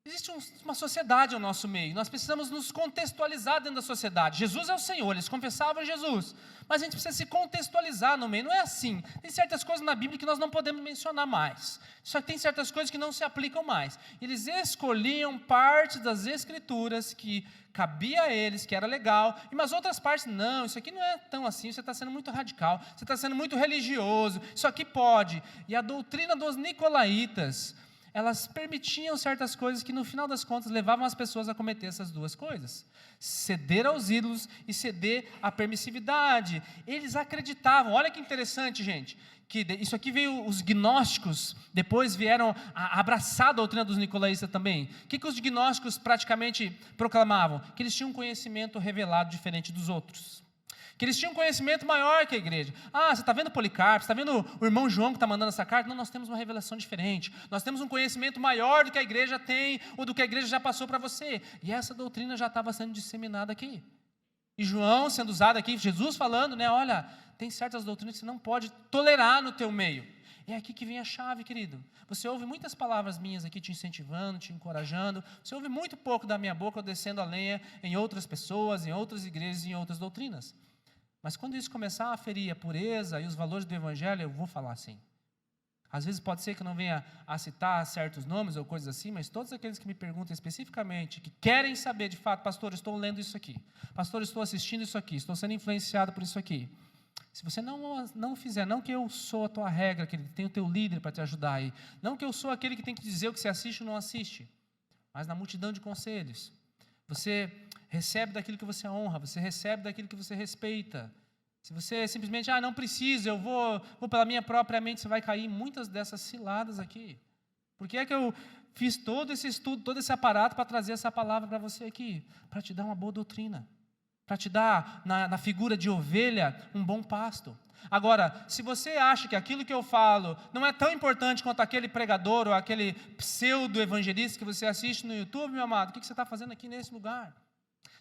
existe uma sociedade ao nosso meio, nós precisamos nos contextualizar dentro da sociedade. Jesus é o Senhor, eles confessavam Jesus, mas a gente precisa se contextualizar no meio, não é assim. Tem certas coisas na Bíblia que nós não podemos mencionar mais, só que tem certas coisas que não se aplicam mais. Eles escolhiam partes das Escrituras que cabia a eles, que era legal, mas outras partes, não, isso aqui não é tão assim, você está sendo muito radical, você está sendo muito religioso, isso aqui pode. E a doutrina dos Nicolaitas, elas permitiam certas coisas que no final das contas levavam as pessoas a cometer essas duas coisas, ceder aos ídolos e ceder à permissividade. Eles acreditavam, olha que interessante, gente, que isso aqui veio, os gnósticos depois vieram a abraçar a doutrina dos nicolaítas também. O que os gnósticos praticamente proclamavam? Que eles tinham um conhecimento revelado diferente dos outros. Que eles tinham um conhecimento maior que a igreja. Ah, você está vendo Policarpo, você está vendo o irmão João que está mandando essa carta? Não, nós temos uma revelação diferente. Nós temos um conhecimento maior do que a igreja tem, ou do que a igreja já passou para você. E essa doutrina já estava sendo disseminada aqui. E João sendo usado aqui, Jesus falando, né? Olha, tem certas doutrinas que você não pode tolerar no teu meio. É aqui que vem a chave, querido. Você ouve muitas palavras minhas aqui te incentivando, te encorajando. Você ouve muito pouco da minha boca eu descendo a lenha em outras pessoas, em outras igrejas, em outras doutrinas. Mas quando isso começar a ferir a pureza e os valores do Evangelho, eu vou falar assim. Às vezes pode ser que eu não venha a citar certos nomes ou coisas assim, mas todos aqueles que me perguntam especificamente, que querem saber de fato, pastor, eu estou lendo isso aqui. Pastor, eu estou assistindo isso aqui, estou sendo influenciado por isso aqui. Se você não fizer, não que eu sou a tua regra, que tem o teu líder para te ajudar aí, não que eu sou aquele que tem que dizer o que você assiste ou não assiste, mas na multidão de conselhos, você recebe daquilo que você honra, você recebe daquilo que você respeita. Se você simplesmente, não precisa, eu vou pela minha própria mente, você vai cair em muitas dessas ciladas aqui. Por que é que eu fiz todo esse estudo, todo esse aparato para trazer essa palavra para você aqui? Para te dar uma boa doutrina. Para te dar, na figura de ovelha, um bom pasto. Agora, se você acha que aquilo que eu falo não é tão importante quanto aquele pregador ou aquele pseudo-evangelista que você assiste no YouTube, meu amado, o que você está fazendo aqui nesse lugar?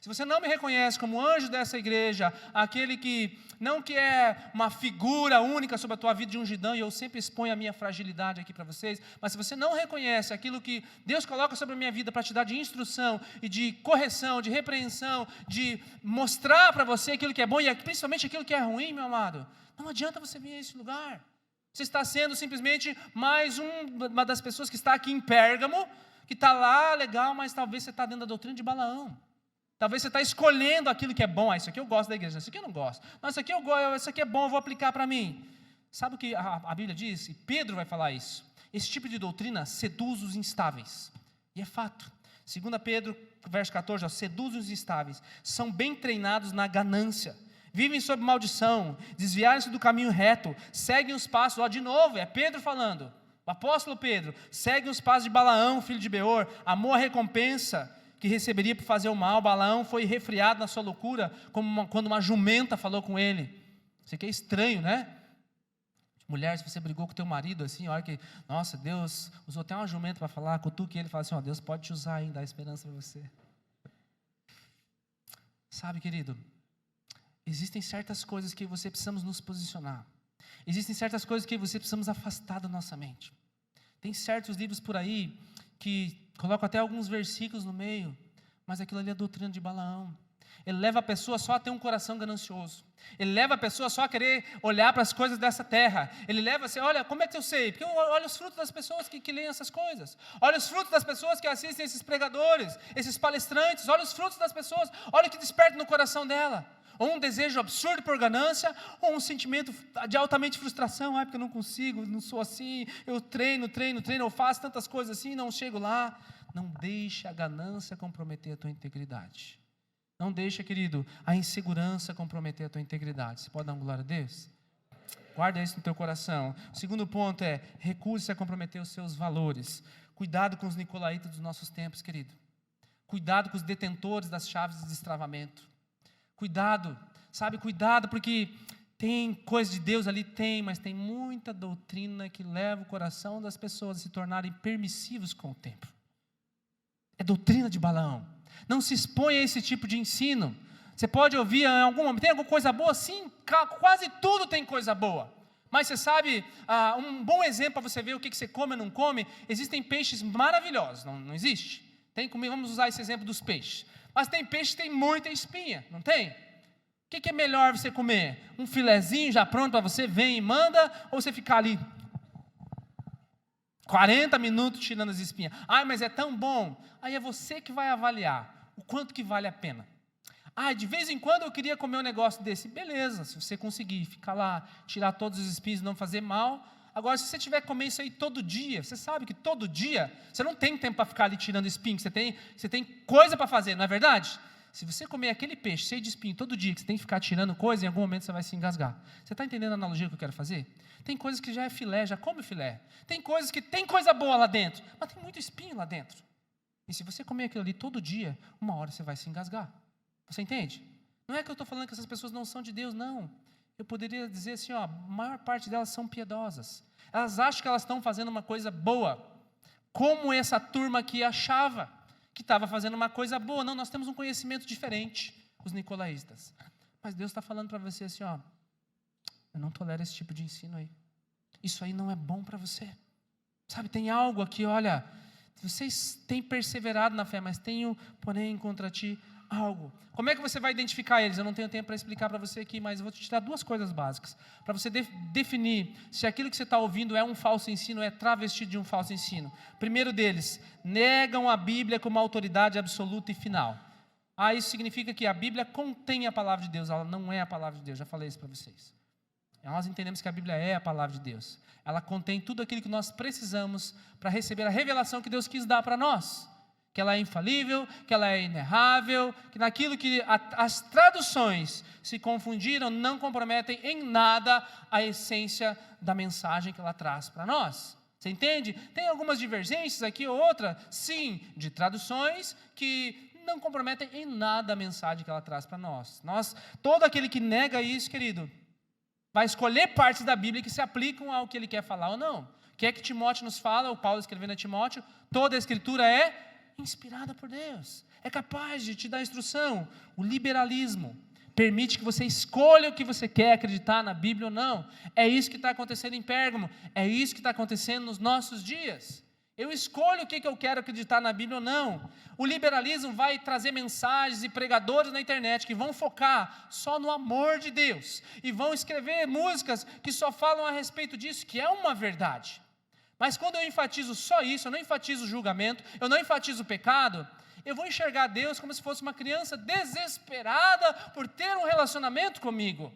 Se você não me reconhece como anjo dessa igreja, aquele que não quer uma figura única sobre a tua vida de ungidão, e eu sempre exponho a minha fragilidade aqui para vocês, mas se você não reconhece aquilo que Deus coloca sobre a minha vida para te dar de instrução e de correção, de repreensão, de mostrar para você aquilo que é bom e principalmente aquilo que é ruim, meu amado, não adianta você vir a esse lugar. Você está sendo simplesmente mais uma das pessoas que está aqui em Pérgamo, que está lá, legal, mas talvez você está dentro da doutrina de Balaão. Talvez você está escolhendo aquilo que é bom. Isso aqui eu gosto da igreja, isso aqui eu não gosto. Mas isso aqui é bom, eu vou aplicar para mim. Sabe o que a Bíblia diz? E Pedro vai falar isso. Esse tipo de doutrina seduz os instáveis. E é fato. 2 Pedro, verso 14, seduz os instáveis. São bem treinados na ganância. Vivem sob maldição. Desviaram-se do caminho reto. Seguem os passos. De novo, é Pedro falando. O apóstolo Pedro. Segue os passos de Balaão, filho de Beor. Amou a recompensa que receberia por fazer o mal. Balaão foi refriado na sua loucura, quando uma jumenta falou com ele. Isso aqui é estranho, né? Mulher, se você brigou com teu marido assim, olha que, nossa, Deus usou até uma jumenta para falar, cutuque ele e fala assim, Deus pode te usar ainda, dá esperança para você. Sabe, querido, existem certas coisas que você precisamos nos posicionar. Existem certas coisas que você precisamos afastar da nossa mente. Tem certos livros por aí que colocam até alguns versículos no meio, mas aquilo ali é a doutrina de Balaão. Ele leva a pessoa só a ter um coração ganancioso. Ele leva a pessoa só a querer olhar para as coisas dessa terra. Ele leva assim, olha, como é que eu sei? Porque olha os frutos das pessoas que leem essas coisas. Olha os frutos das pessoas que assistem esses pregadores, esses palestrantes. Olha os frutos das pessoas. Olha o que desperta no coração dela. Ou um desejo absurdo por ganância, ou um sentimento de altamente frustração. Porque eu não consigo, não sou assim. Eu treino, eu faço tantas coisas assim e não chego lá. Não deixe a ganância comprometer a tua integridade. Não deixa, querido, a insegurança comprometer a tua integridade. Você pode dar uma glória a Deus? Guarda isso no teu coração. O segundo ponto é, recuse-se a comprometer os seus valores. Cuidado com os nicolaítas dos nossos tempos, querido. Cuidado com os detentores das chaves de destravamento. Cuidado, sabe, cuidado, porque tem coisa de Deus ali, mas tem muita doutrina que leva o coração das pessoas a se tornarem permissivos com o tempo. É doutrina de Balaão. Não se exponha a esse tipo de ensino. Você pode ouvir em algum momento, tem alguma coisa boa? Sim, quase tudo tem coisa boa. Mas você sabe, um bom exemplo para você ver o que você come ou não come, existem peixes maravilhosos, não existe? Vamos usar esse exemplo dos peixes. Mas tem peixe que tem muita espinha, não tem? O que é melhor você comer? Um filezinho já pronto para você, vem e manda, ou você ficar ali 40 minutos tirando as espinhas? Mas é tão bom. Aí é você que vai avaliar o quanto que vale a pena. De vez em quando eu queria comer um negócio desse. Beleza, se você conseguir ficar lá, tirar todos os espinhos e não fazer mal. Agora, se você tiver que comer isso aí todo dia, você sabe que todo dia você não tem tempo para ficar ali tirando espinho, você tem coisa para fazer, não é verdade? Se você comer aquele peixe cheio de espinho todo dia, que você tem que ficar tirando coisa, em algum momento você vai se engasgar. Você está entendendo a analogia que eu quero fazer? Tem coisas que já é filé, já come filé. Tem coisas que tem coisa boa lá dentro, mas tem muito espinho lá dentro. E se você comer aquilo ali todo dia, uma hora você vai se engasgar. Você entende? Não é que eu estou falando que essas pessoas não são de Deus, não. Eu poderia dizer assim, ó, a maior parte delas são piedosas. Elas acham que elas estão fazendo uma coisa boa, como essa turma aqui achava que estava fazendo uma coisa boa. Não, nós temos um conhecimento diferente, os nicolaístas. Mas Deus está falando para você assim, ó, eu não tolero esse tipo de ensino aí. Isso aí não é bom para você. Sabe, tem algo aqui, olha, vocês têm perseverado na fé, mas tenho, porém, contra ti algo. Como é que você vai identificar eles? Eu não tenho tempo para explicar para você aqui, mas eu vou te dar duas coisas básicas. Para você definir se aquilo que você está ouvindo é um falso ensino, é travestido de um falso ensino. Primeiro deles, negam a Bíblia como autoridade absoluta e final. Isso significa que a Bíblia contém a palavra de Deus, ela não é a palavra de Deus, já falei isso para vocês. Nós entendemos que a Bíblia é a palavra de Deus. Ela contém tudo aquilo que nós precisamos para receber a revelação que Deus quis dar para nós. Que ela é infalível, que ela é inerrável, que naquilo que as traduções se confundiram, não comprometem em nada a essência da mensagem que ela traz para nós. Você entende? Tem algumas divergências aqui ou outra, sim, de traduções que não comprometem em nada a mensagem que ela traz para nós. Todo aquele que nega isso, querido, vai escolher partes da Bíblia que se aplicam ao que ele quer falar ou não. O que é que Timóteo nos fala, o Paulo escrevendo a Timóteo? Toda a Escritura é inspirada por Deus, é capaz de te dar instrução. O liberalismo permite que você escolha o que você quer acreditar na Bíblia ou não. É isso que está acontecendo em Pérgamo, é isso que está acontecendo nos nossos dias. Eu escolho o que eu quero acreditar na Bíblia ou não. O liberalismo vai trazer mensagens e pregadores na internet que vão focar só no amor de Deus e vão escrever músicas que só falam a respeito disso, que é uma verdade. Mas quando eu enfatizo só isso, eu não enfatizo o julgamento, eu não enfatizo o pecado, eu vou enxergar Deus como se fosse uma criança desesperada por ter um relacionamento comigo.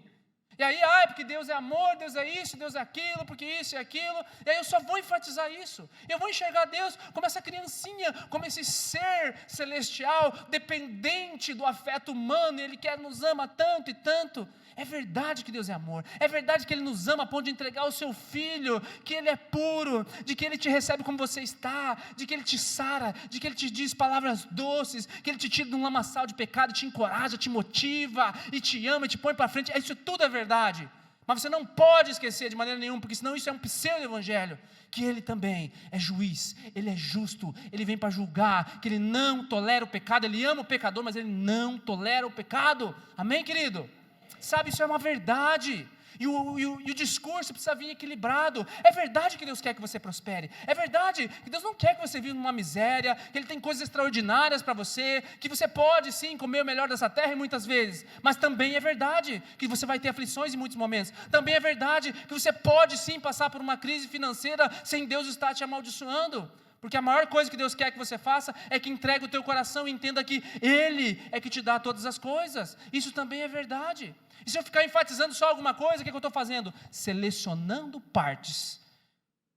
E aí, porque Deus é amor, Deus é isso, Deus é aquilo, porque isso e aquilo. E aí eu só vou enfatizar isso. Eu vou enxergar Deus como essa criancinha, como esse ser celestial, dependente do afeto humano. Ele nos ama tanto e tanto. É verdade que Deus é amor. É verdade que Ele nos ama a ponto de entregar o seu Filho, que Ele é puro, de que Ele te recebe como você está, de que Ele te sara, de que Ele te diz palavras doces, que Ele te tira de um lamaçal de pecado, te encoraja, te motiva, e te ama, e te põe para frente. Isso tudo é verdade. Mas você não pode esquecer de maneira nenhuma, porque senão isso é um pseudo-evangelho, que Ele também é juiz, Ele é justo, Ele vem para julgar, que Ele não tolera o pecado, Ele ama o pecador, mas Ele não tolera o pecado. Amém, querido? Sabe, isso é uma verdade. E o discurso precisa vir equilibrado. É verdade que Deus quer que você prospere. É verdade que Deus não quer que você viva numa miséria, que Ele tem coisas extraordinárias para você, que você pode sim comer o melhor dessa terra muitas vezes. Mas também é verdade que você vai ter aflições em muitos momentos. Também é verdade que você pode sim passar por uma crise financeira sem Deus estar te amaldiçoando. Porque a maior coisa que Deus quer que você faça é que entregue o teu coração e entenda que Ele é que te dá todas as coisas. Isso também é verdade. E se eu ficar enfatizando só alguma coisa, o que eu estou fazendo? Selecionando partes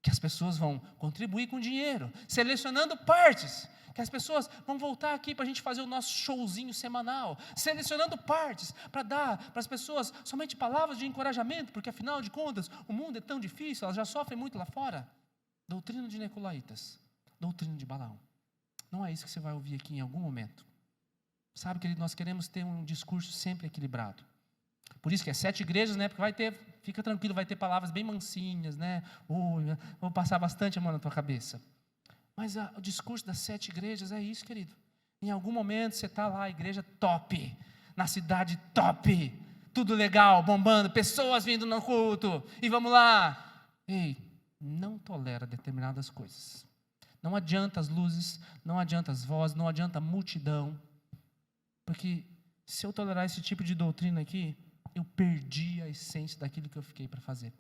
que as pessoas vão contribuir com dinheiro. Selecionando partes que as pessoas vão voltar aqui para a gente fazer o nosso showzinho semanal. Selecionando partes para dar para as pessoas somente palavras de encorajamento, porque afinal de contas o mundo é tão difícil, elas já sofrem muito lá fora. Doutrina de Nicolaitas, doutrina de Balaão. Não é isso que você vai ouvir aqui em algum momento. Sabe, querido, nós queremos ter um discurso sempre equilibrado. Por isso que é 7 igrejas, né? Porque vai ter, fica tranquilo, vai ter palavras bem mansinhas, né? Vou passar bastante a mão na tua cabeça. Mas o discurso das 7 igrejas é isso, querido. Em algum momento você está lá, a igreja top, na cidade top, tudo legal, bombando, pessoas vindo no culto, e vamos lá. Ei, não tolera determinadas coisas. Não adianta as luzes, não adianta as vozes, não adianta a multidão, porque se eu tolerar esse tipo de doutrina aqui, eu perdi a essência daquilo que eu fiquei para fazer.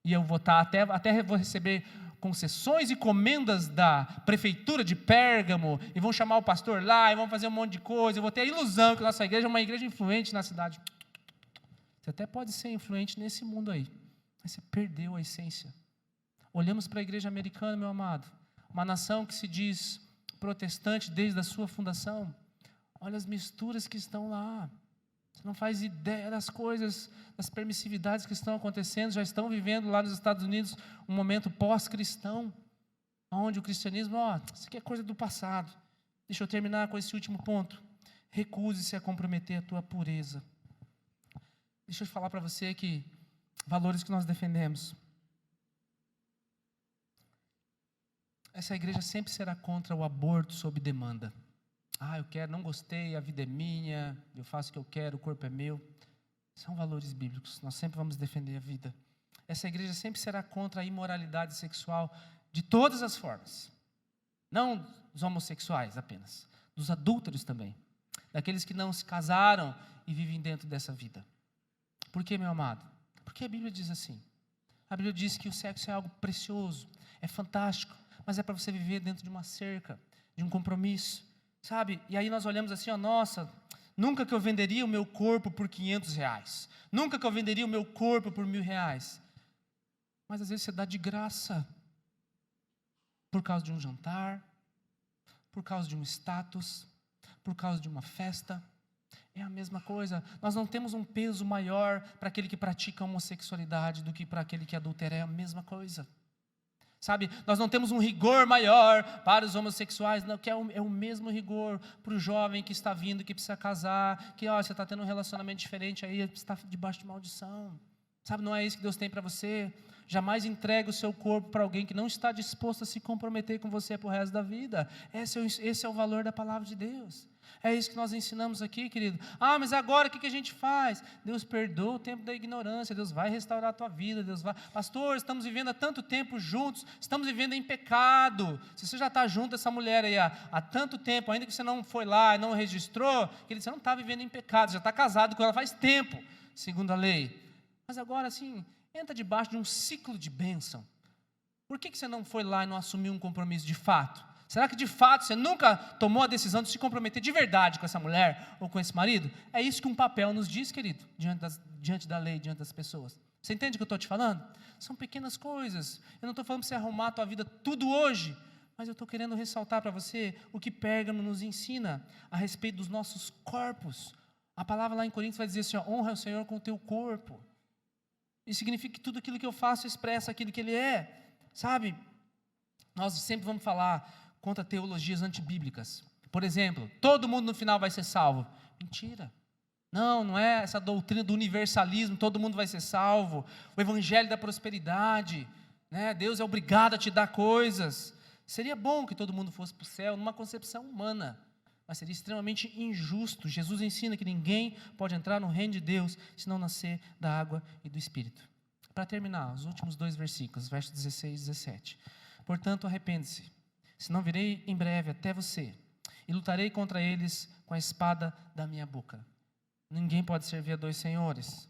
E eu vou estar até vou receber concessões e comendas da prefeitura de Pérgamo, e vão chamar o pastor lá, e vão fazer um monte de coisa, eu vou ter a ilusão que a nossa igreja é uma igreja influente na cidade. Você até pode ser influente nesse mundo aí, mas você perdeu a essência. Olhamos para a igreja americana, meu amado, uma nação que se diz protestante desde a sua fundação. Olha as misturas que estão lá. Você não faz ideia das coisas, das permissividades que estão acontecendo. Já estão vivendo lá nos Estados Unidos um momento pós-cristão, onde o cristianismo, isso aqui é coisa do passado. Deixa eu terminar com esse último ponto. Recuse-se a comprometer a tua pureza. Deixa eu falar para você que valores que nós defendemos. Essa igreja sempre será contra o aborto sob demanda. Eu quero, não gostei, a vida é minha, eu faço o que eu quero, o corpo é meu. São valores bíblicos, nós sempre vamos defender a vida. Essa igreja sempre será contra a imoralidade sexual de todas as formas. Não dos homossexuais apenas, dos adúlteros também. Daqueles que não se casaram e vivem dentro dessa vida. Por que, meu amado? Porque a Bíblia diz assim. A Bíblia diz que o sexo é algo precioso, é fantástico, mas é para você viver dentro de uma cerca, de um compromisso, sabe? E aí nós olhamos assim, nossa, nunca que eu venderia o meu corpo por R$500, nunca que eu venderia o meu corpo por R$1.000. Mas às vezes você dá de graça, por causa de um jantar, por causa de um status, por causa de uma festa. É a mesma coisa. Nós não temos um peso maior para aquele que pratica a homossexualidade do que para aquele que adultera. É a mesma coisa. Sabe, nós não temos um rigor maior para os homossexuais, não, que é o mesmo rigor para o jovem que está vindo, que precisa casar, que você está tendo um relacionamento diferente, aí está debaixo de maldição. Sabe, não é isso que Deus tem para você. Jamais entregue o seu corpo para alguém que não está disposto a se comprometer com você para o resto da vida. Esse é o valor da palavra de Deus. É isso que nós ensinamos aqui, querido. Mas agora o que a gente faz? Deus perdoa o tempo da ignorância, Deus vai restaurar a tua vida, Deus vai... Pastor, estamos vivendo há tanto tempo juntos, estamos vivendo em pecado. Se você já está junto dessa mulher aí há tanto tempo, ainda que você não foi lá e não registrou, querido, você não está vivendo em pecado, já está casado com ela faz tempo, segundo a lei. Mas agora, assim, entra debaixo de um ciclo de bênção. Por que você não foi lá e não assumiu um compromisso de fato? Será que de fato você nunca tomou a decisão de se comprometer de verdade com essa mulher ou com esse marido? É isso que um papel nos diz, querido, diante da lei, diante das pessoas. Você entende o que eu estou te falando? São pequenas coisas. Eu não estou falando para você arrumar a tua vida tudo hoje, mas eu estou querendo ressaltar para você o que Pérgamo nos ensina a respeito dos nossos corpos. A palavra lá em Coríntios vai dizer assim, honra o Senhor com o teu corpo. Isso significa que tudo aquilo que eu faço expressa aquilo que Ele é, sabe? Nós sempre vamos falar contra teologias antibíblicas. Por exemplo, todo mundo no final vai ser salvo. Mentira. Não é essa doutrina do universalismo, todo mundo vai ser salvo. O evangelho da prosperidade, né? Deus é obrigado a te dar coisas. Seria bom que todo mundo fosse para o céu, numa concepção humana, mas seria extremamente injusto. Jesus ensina que ninguém pode entrar no reino de Deus se não nascer da água e do Espírito. Para terminar, os últimos 2 versículos, versos 16 e 17. Portanto, arrepende-se, senão virei em breve até você, e lutarei contra eles com a espada da minha boca. Ninguém pode servir a 2 senhores.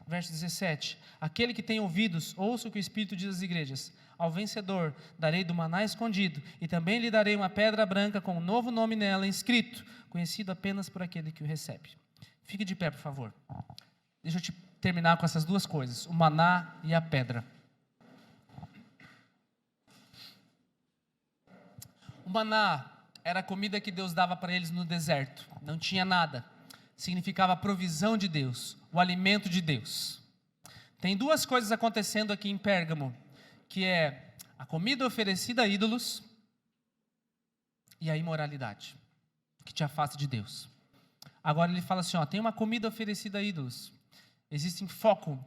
Verso 17, aquele que tem ouvidos, ouça o que o Espírito diz às igrejas. Ao vencedor darei do maná escondido, e também lhe darei uma pedra branca com um novo nome nela inscrito, conhecido apenas por aquele que o recebe. Fique de pé, por favor. Deixa eu te terminar com essas 2 coisas, o maná e a pedra. O maná era a comida que Deus dava para eles no deserto, não tinha nada, significava a provisão de Deus, o alimento de Deus. Tem 2 coisas acontecendo aqui em Pérgamo, que é a comida oferecida a ídolos e a imoralidade, que te afasta de Deus. Agora ele fala assim, tem uma comida oferecida a ídolos, existe foco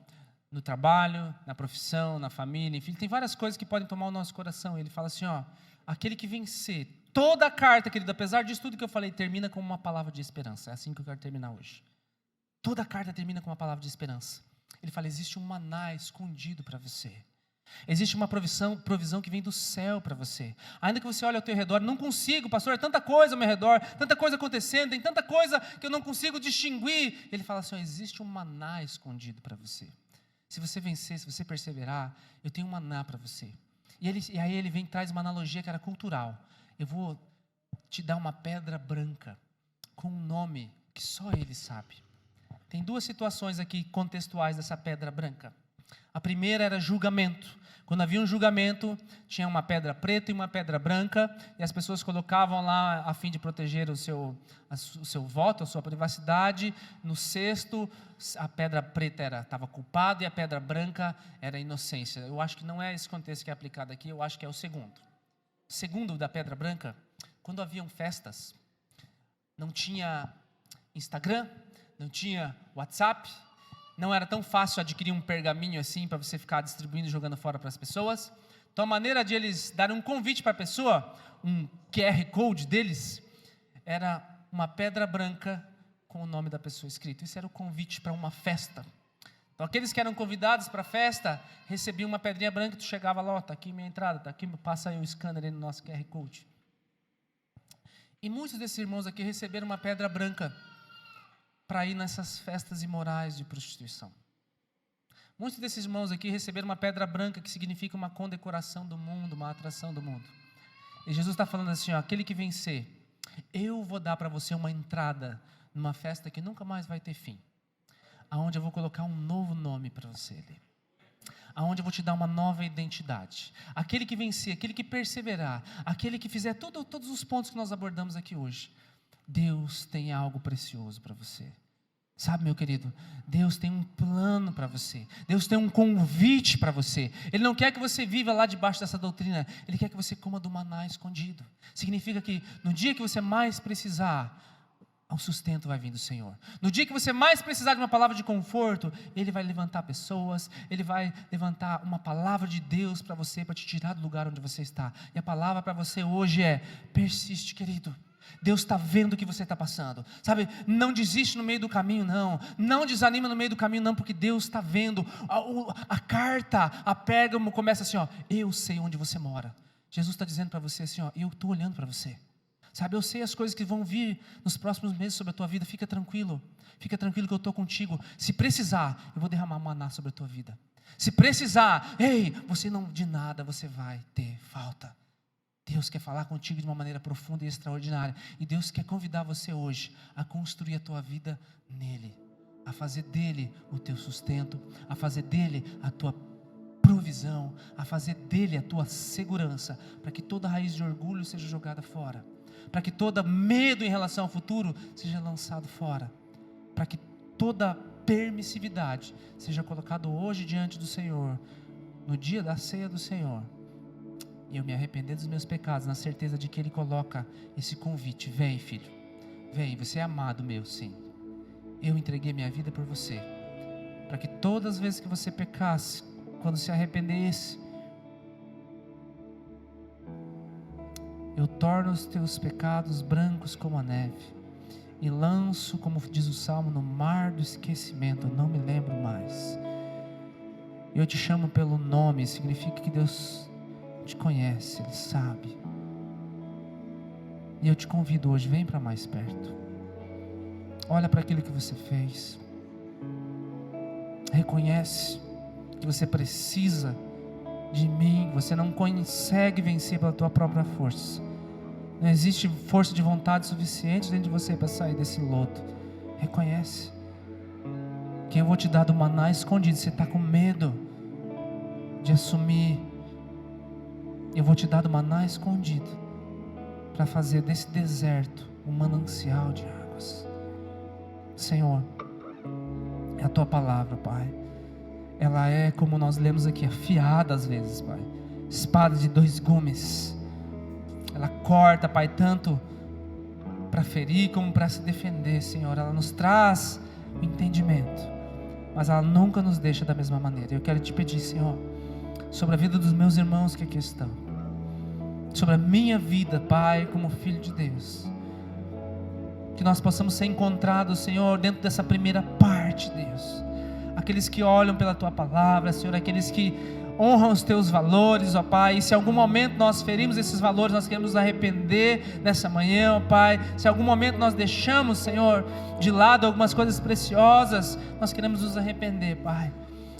no trabalho, na profissão, na família, enfim, tem várias coisas que podem tomar o nosso coração. Ele fala assim, aquele que vencer, toda a carta, querido, apesar disso tudo que eu falei, termina com uma palavra de esperança. É assim que eu quero terminar hoje. Toda a carta termina com uma palavra de esperança. Ele fala, existe um maná escondido para você. Existe uma provisão que vem do céu para você. Ainda que você olhe ao teu redor, não consigo, pastor, é tanta coisa ao meu redor, tanta coisa acontecendo, tem tanta coisa que eu não consigo distinguir. Ele fala assim, existe um maná escondido para você. Se você vencer, se você perseverar, eu tenho um maná para você. E aí ele vem e traz uma analogia que era cultural. Eu vou te dar uma pedra branca, com um nome que só ele sabe. Tem 2 situações aqui contextuais dessa pedra branca. A primeira era julgamento. Quando havia um julgamento, tinha uma pedra preta e uma pedra branca, e as pessoas colocavam lá a fim de proteger o seu voto, a sua privacidade. No cesto, a pedra preta estava culpada e a pedra branca era inocência. Eu acho que não é esse contexto que é aplicado aqui, eu acho que é o segundo. Segundo da pedra branca, quando haviam festas, não tinha Instagram, não tinha WhatsApp, não era tão fácil adquirir um pergaminho assim para você ficar distribuindo e jogando fora para as pessoas. Então a maneira de eles darem um convite para a pessoa, um QR Code deles, era uma pedra branca com o nome da pessoa escrito. Isso era o convite para uma festa. Então aqueles que eram convidados para a festa, recebiam uma pedrinha branca e tu chegava lá, está aqui minha entrada, está aqui, passa aí o scanner aí no nosso QR Code. E muitos desses irmãos aqui receberam uma pedra branca para ir nessas festas imorais de prostituição. Muitos desses irmãos aqui receberam uma pedra branca, que significa uma condecoração do mundo, uma atração do mundo. E Jesus está falando assim, ó, aquele que vencer, eu vou dar para você uma entrada numa festa que nunca mais vai ter fim, aonde eu vou colocar um novo nome para você ali, aonde eu vou te dar uma nova identidade. Aquele que vencer, aquele que perseverar, aquele que fizer todos os pontos que nós abordamos aqui hoje, Deus tem algo precioso para você. Sabe, meu querido, Deus tem um plano para você, Deus tem um convite para você. Ele não quer que você viva lá debaixo dessa doutrina, Ele quer que você coma do maná escondido. Significa que no dia que você mais precisar, o sustento vai vir do Senhor. No dia que você mais precisar de uma palavra de conforto, Ele vai levantar pessoas, Ele vai levantar uma palavra de Deus para você, para te tirar do lugar onde você está. E a palavra para você hoje é: persiste, querido. Deus está vendo o que você está passando, sabe? Não desiste no meio do caminho, não desanima no meio do caminho, não, porque Deus está vendo. A carta a Pérgamo começa assim, ó: eu sei onde você mora. Jesus está dizendo para você assim, ó: eu estou olhando para você, sabe? Eu sei as coisas que vão vir nos próximos meses sobre a tua vida. Fica tranquilo que eu estou contigo. Se precisar, eu vou derramar maná sobre a tua vida. Se precisar, ei, você não, de nada você vai ter falta. Deus quer falar contigo de uma maneira profunda e extraordinária. E Deus quer convidar você hoje a construir a tua vida nele, a fazer dele o teu sustento, a fazer dele a tua provisão, a fazer dele a tua segurança, para que toda raiz de orgulho seja jogada fora, para que todo medo em relação ao futuro seja lançado fora, para que toda permissividade seja colocada hoje diante do Senhor, no dia da ceia do Senhor. E eu me arrepender dos meus pecados, na certeza de que Ele coloca esse convite: vem, filho, vem, você é amado meu, sim. Eu entreguei minha vida por você, para que todas as vezes que você pecasse, quando se arrependesse, eu torno os teus pecados brancos como a neve, e lanço, como diz o Salmo, no mar do esquecimento. Eu não me lembro mais. Eu te chamo pelo nome, significa que Deus te conhece, Ele sabe. E eu te convido hoje, vem para mais perto. Olha para aquilo que você fez. Reconhece que você precisa de mim. Você não consegue vencer pela tua própria força. Não existe força de vontade suficiente dentro de você para sair desse lodo. Reconhece que eu vou te dar do maná escondido. Você está com medo de assumir. Eu vou te dar do maná escondido, para fazer desse deserto um manancial de águas. Senhor, é a tua palavra, Pai. Ela é, como nós lemos aqui, afiada às vezes, Pai. Espada de 2 gumes. Ela corta, Pai, tanto para ferir como para se defender, Senhor. Ela nos traz o entendimento, mas ela nunca nos deixa da mesma maneira. Eu quero te pedir, Senhor, sobre a vida dos meus irmãos que aqui estão, sobre a minha vida, Pai, como filho de Deus, que nós possamos ser encontrados, Senhor, dentro dessa primeira parte, Deus. Aqueles que olham pela tua palavra, Senhor, aqueles que honram os teus valores, ó Pai. E se em algum momento nós ferimos esses valores, nós queremos nos arrepender nessa manhã, ó Pai. Se em algum momento nós deixamos, Senhor, de lado algumas coisas preciosas, nós queremos nos arrepender, Pai.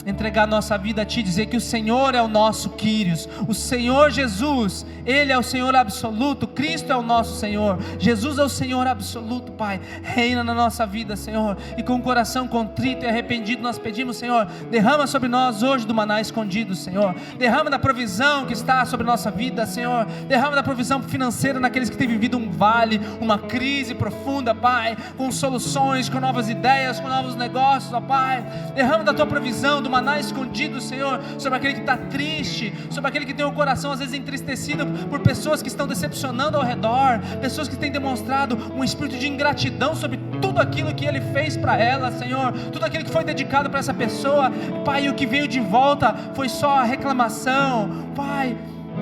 Entregar nossa vida a Ti, dizer que o Senhor é o nosso Quírios, o Senhor Jesus, Ele é o Senhor absoluto, Cristo é o nosso Senhor, Jesus é o Senhor absoluto, Pai. Reina na nossa vida, Senhor, e com o coração contrito e arrependido nós pedimos, Senhor, derrama sobre nós hoje do maná escondido, Senhor. Derrama da provisão que está sobre nossa vida, Senhor. Derrama da provisão financeira naqueles que têm vivido um vale, uma crise profunda, Pai, com soluções, com novas ideias, com novos negócios, ó Pai. Derrama da Tua provisão, do do maná escondido, Senhor, sobre aquele que está triste, sobre aquele que tem o coração às vezes entristecido por pessoas que estão decepcionando ao redor, pessoas que têm demonstrado um espírito de ingratidão sobre tudo aquilo que Ele fez para ela, Senhor, tudo aquilo que foi dedicado para essa pessoa, Pai, e o que veio de volta foi só a reclamação. Pai,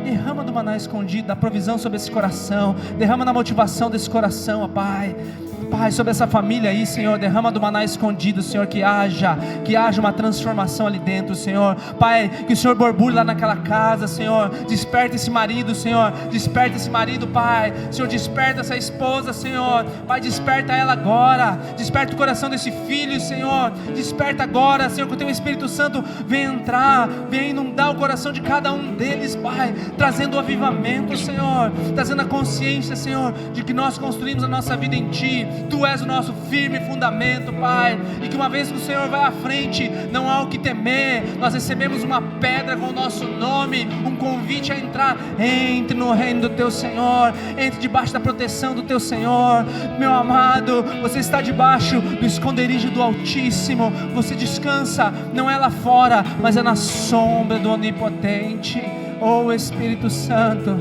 derrama do maná escondido, da provisão sobre esse coração, derrama na motivação desse coração, ó Pai. Pai, sobre essa família aí, Senhor, derrama do maná escondido, Senhor, que haja uma transformação ali dentro, Senhor. Pai, que o Senhor borbulhe lá naquela casa, Senhor. Desperta esse marido, Senhor. Desperta esse marido, Pai. Senhor, desperta essa esposa, Senhor. Pai, desperta ela agora. Desperta o coração desse filho, Senhor. Desperta agora, Senhor, que o Teu Espírito Santo vem entrar, vem inundar o coração de cada um deles, Pai, trazendo o avivamento, Senhor, trazendo a consciência, Senhor, de que nós construímos a nossa vida em Ti. Tu és o nosso firme fundamento, Pai, e que uma vez que o Senhor vai à frente, não há o que temer. Nós recebemos uma pedra com o nosso nome, um convite a entrar. Entre no reino do Teu Senhor, entre debaixo da proteção do Teu Senhor. Meu amado, você está debaixo do esconderijo do Altíssimo, você descansa, não é lá fora, mas é na sombra do Onipotente. Oh Espírito Santo,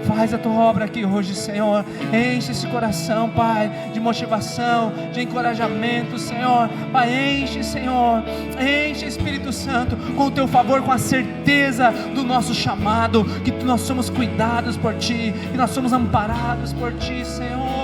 faz a Tua obra aqui hoje, Senhor. Enche esse coração, Pai, de motivação, de encorajamento, Senhor. Pai, enche, Senhor. Enche, Espírito Santo, com o Teu favor, com a certeza do nosso chamado, que nós somos cuidados por Ti, que nós somos amparados por Ti, Senhor.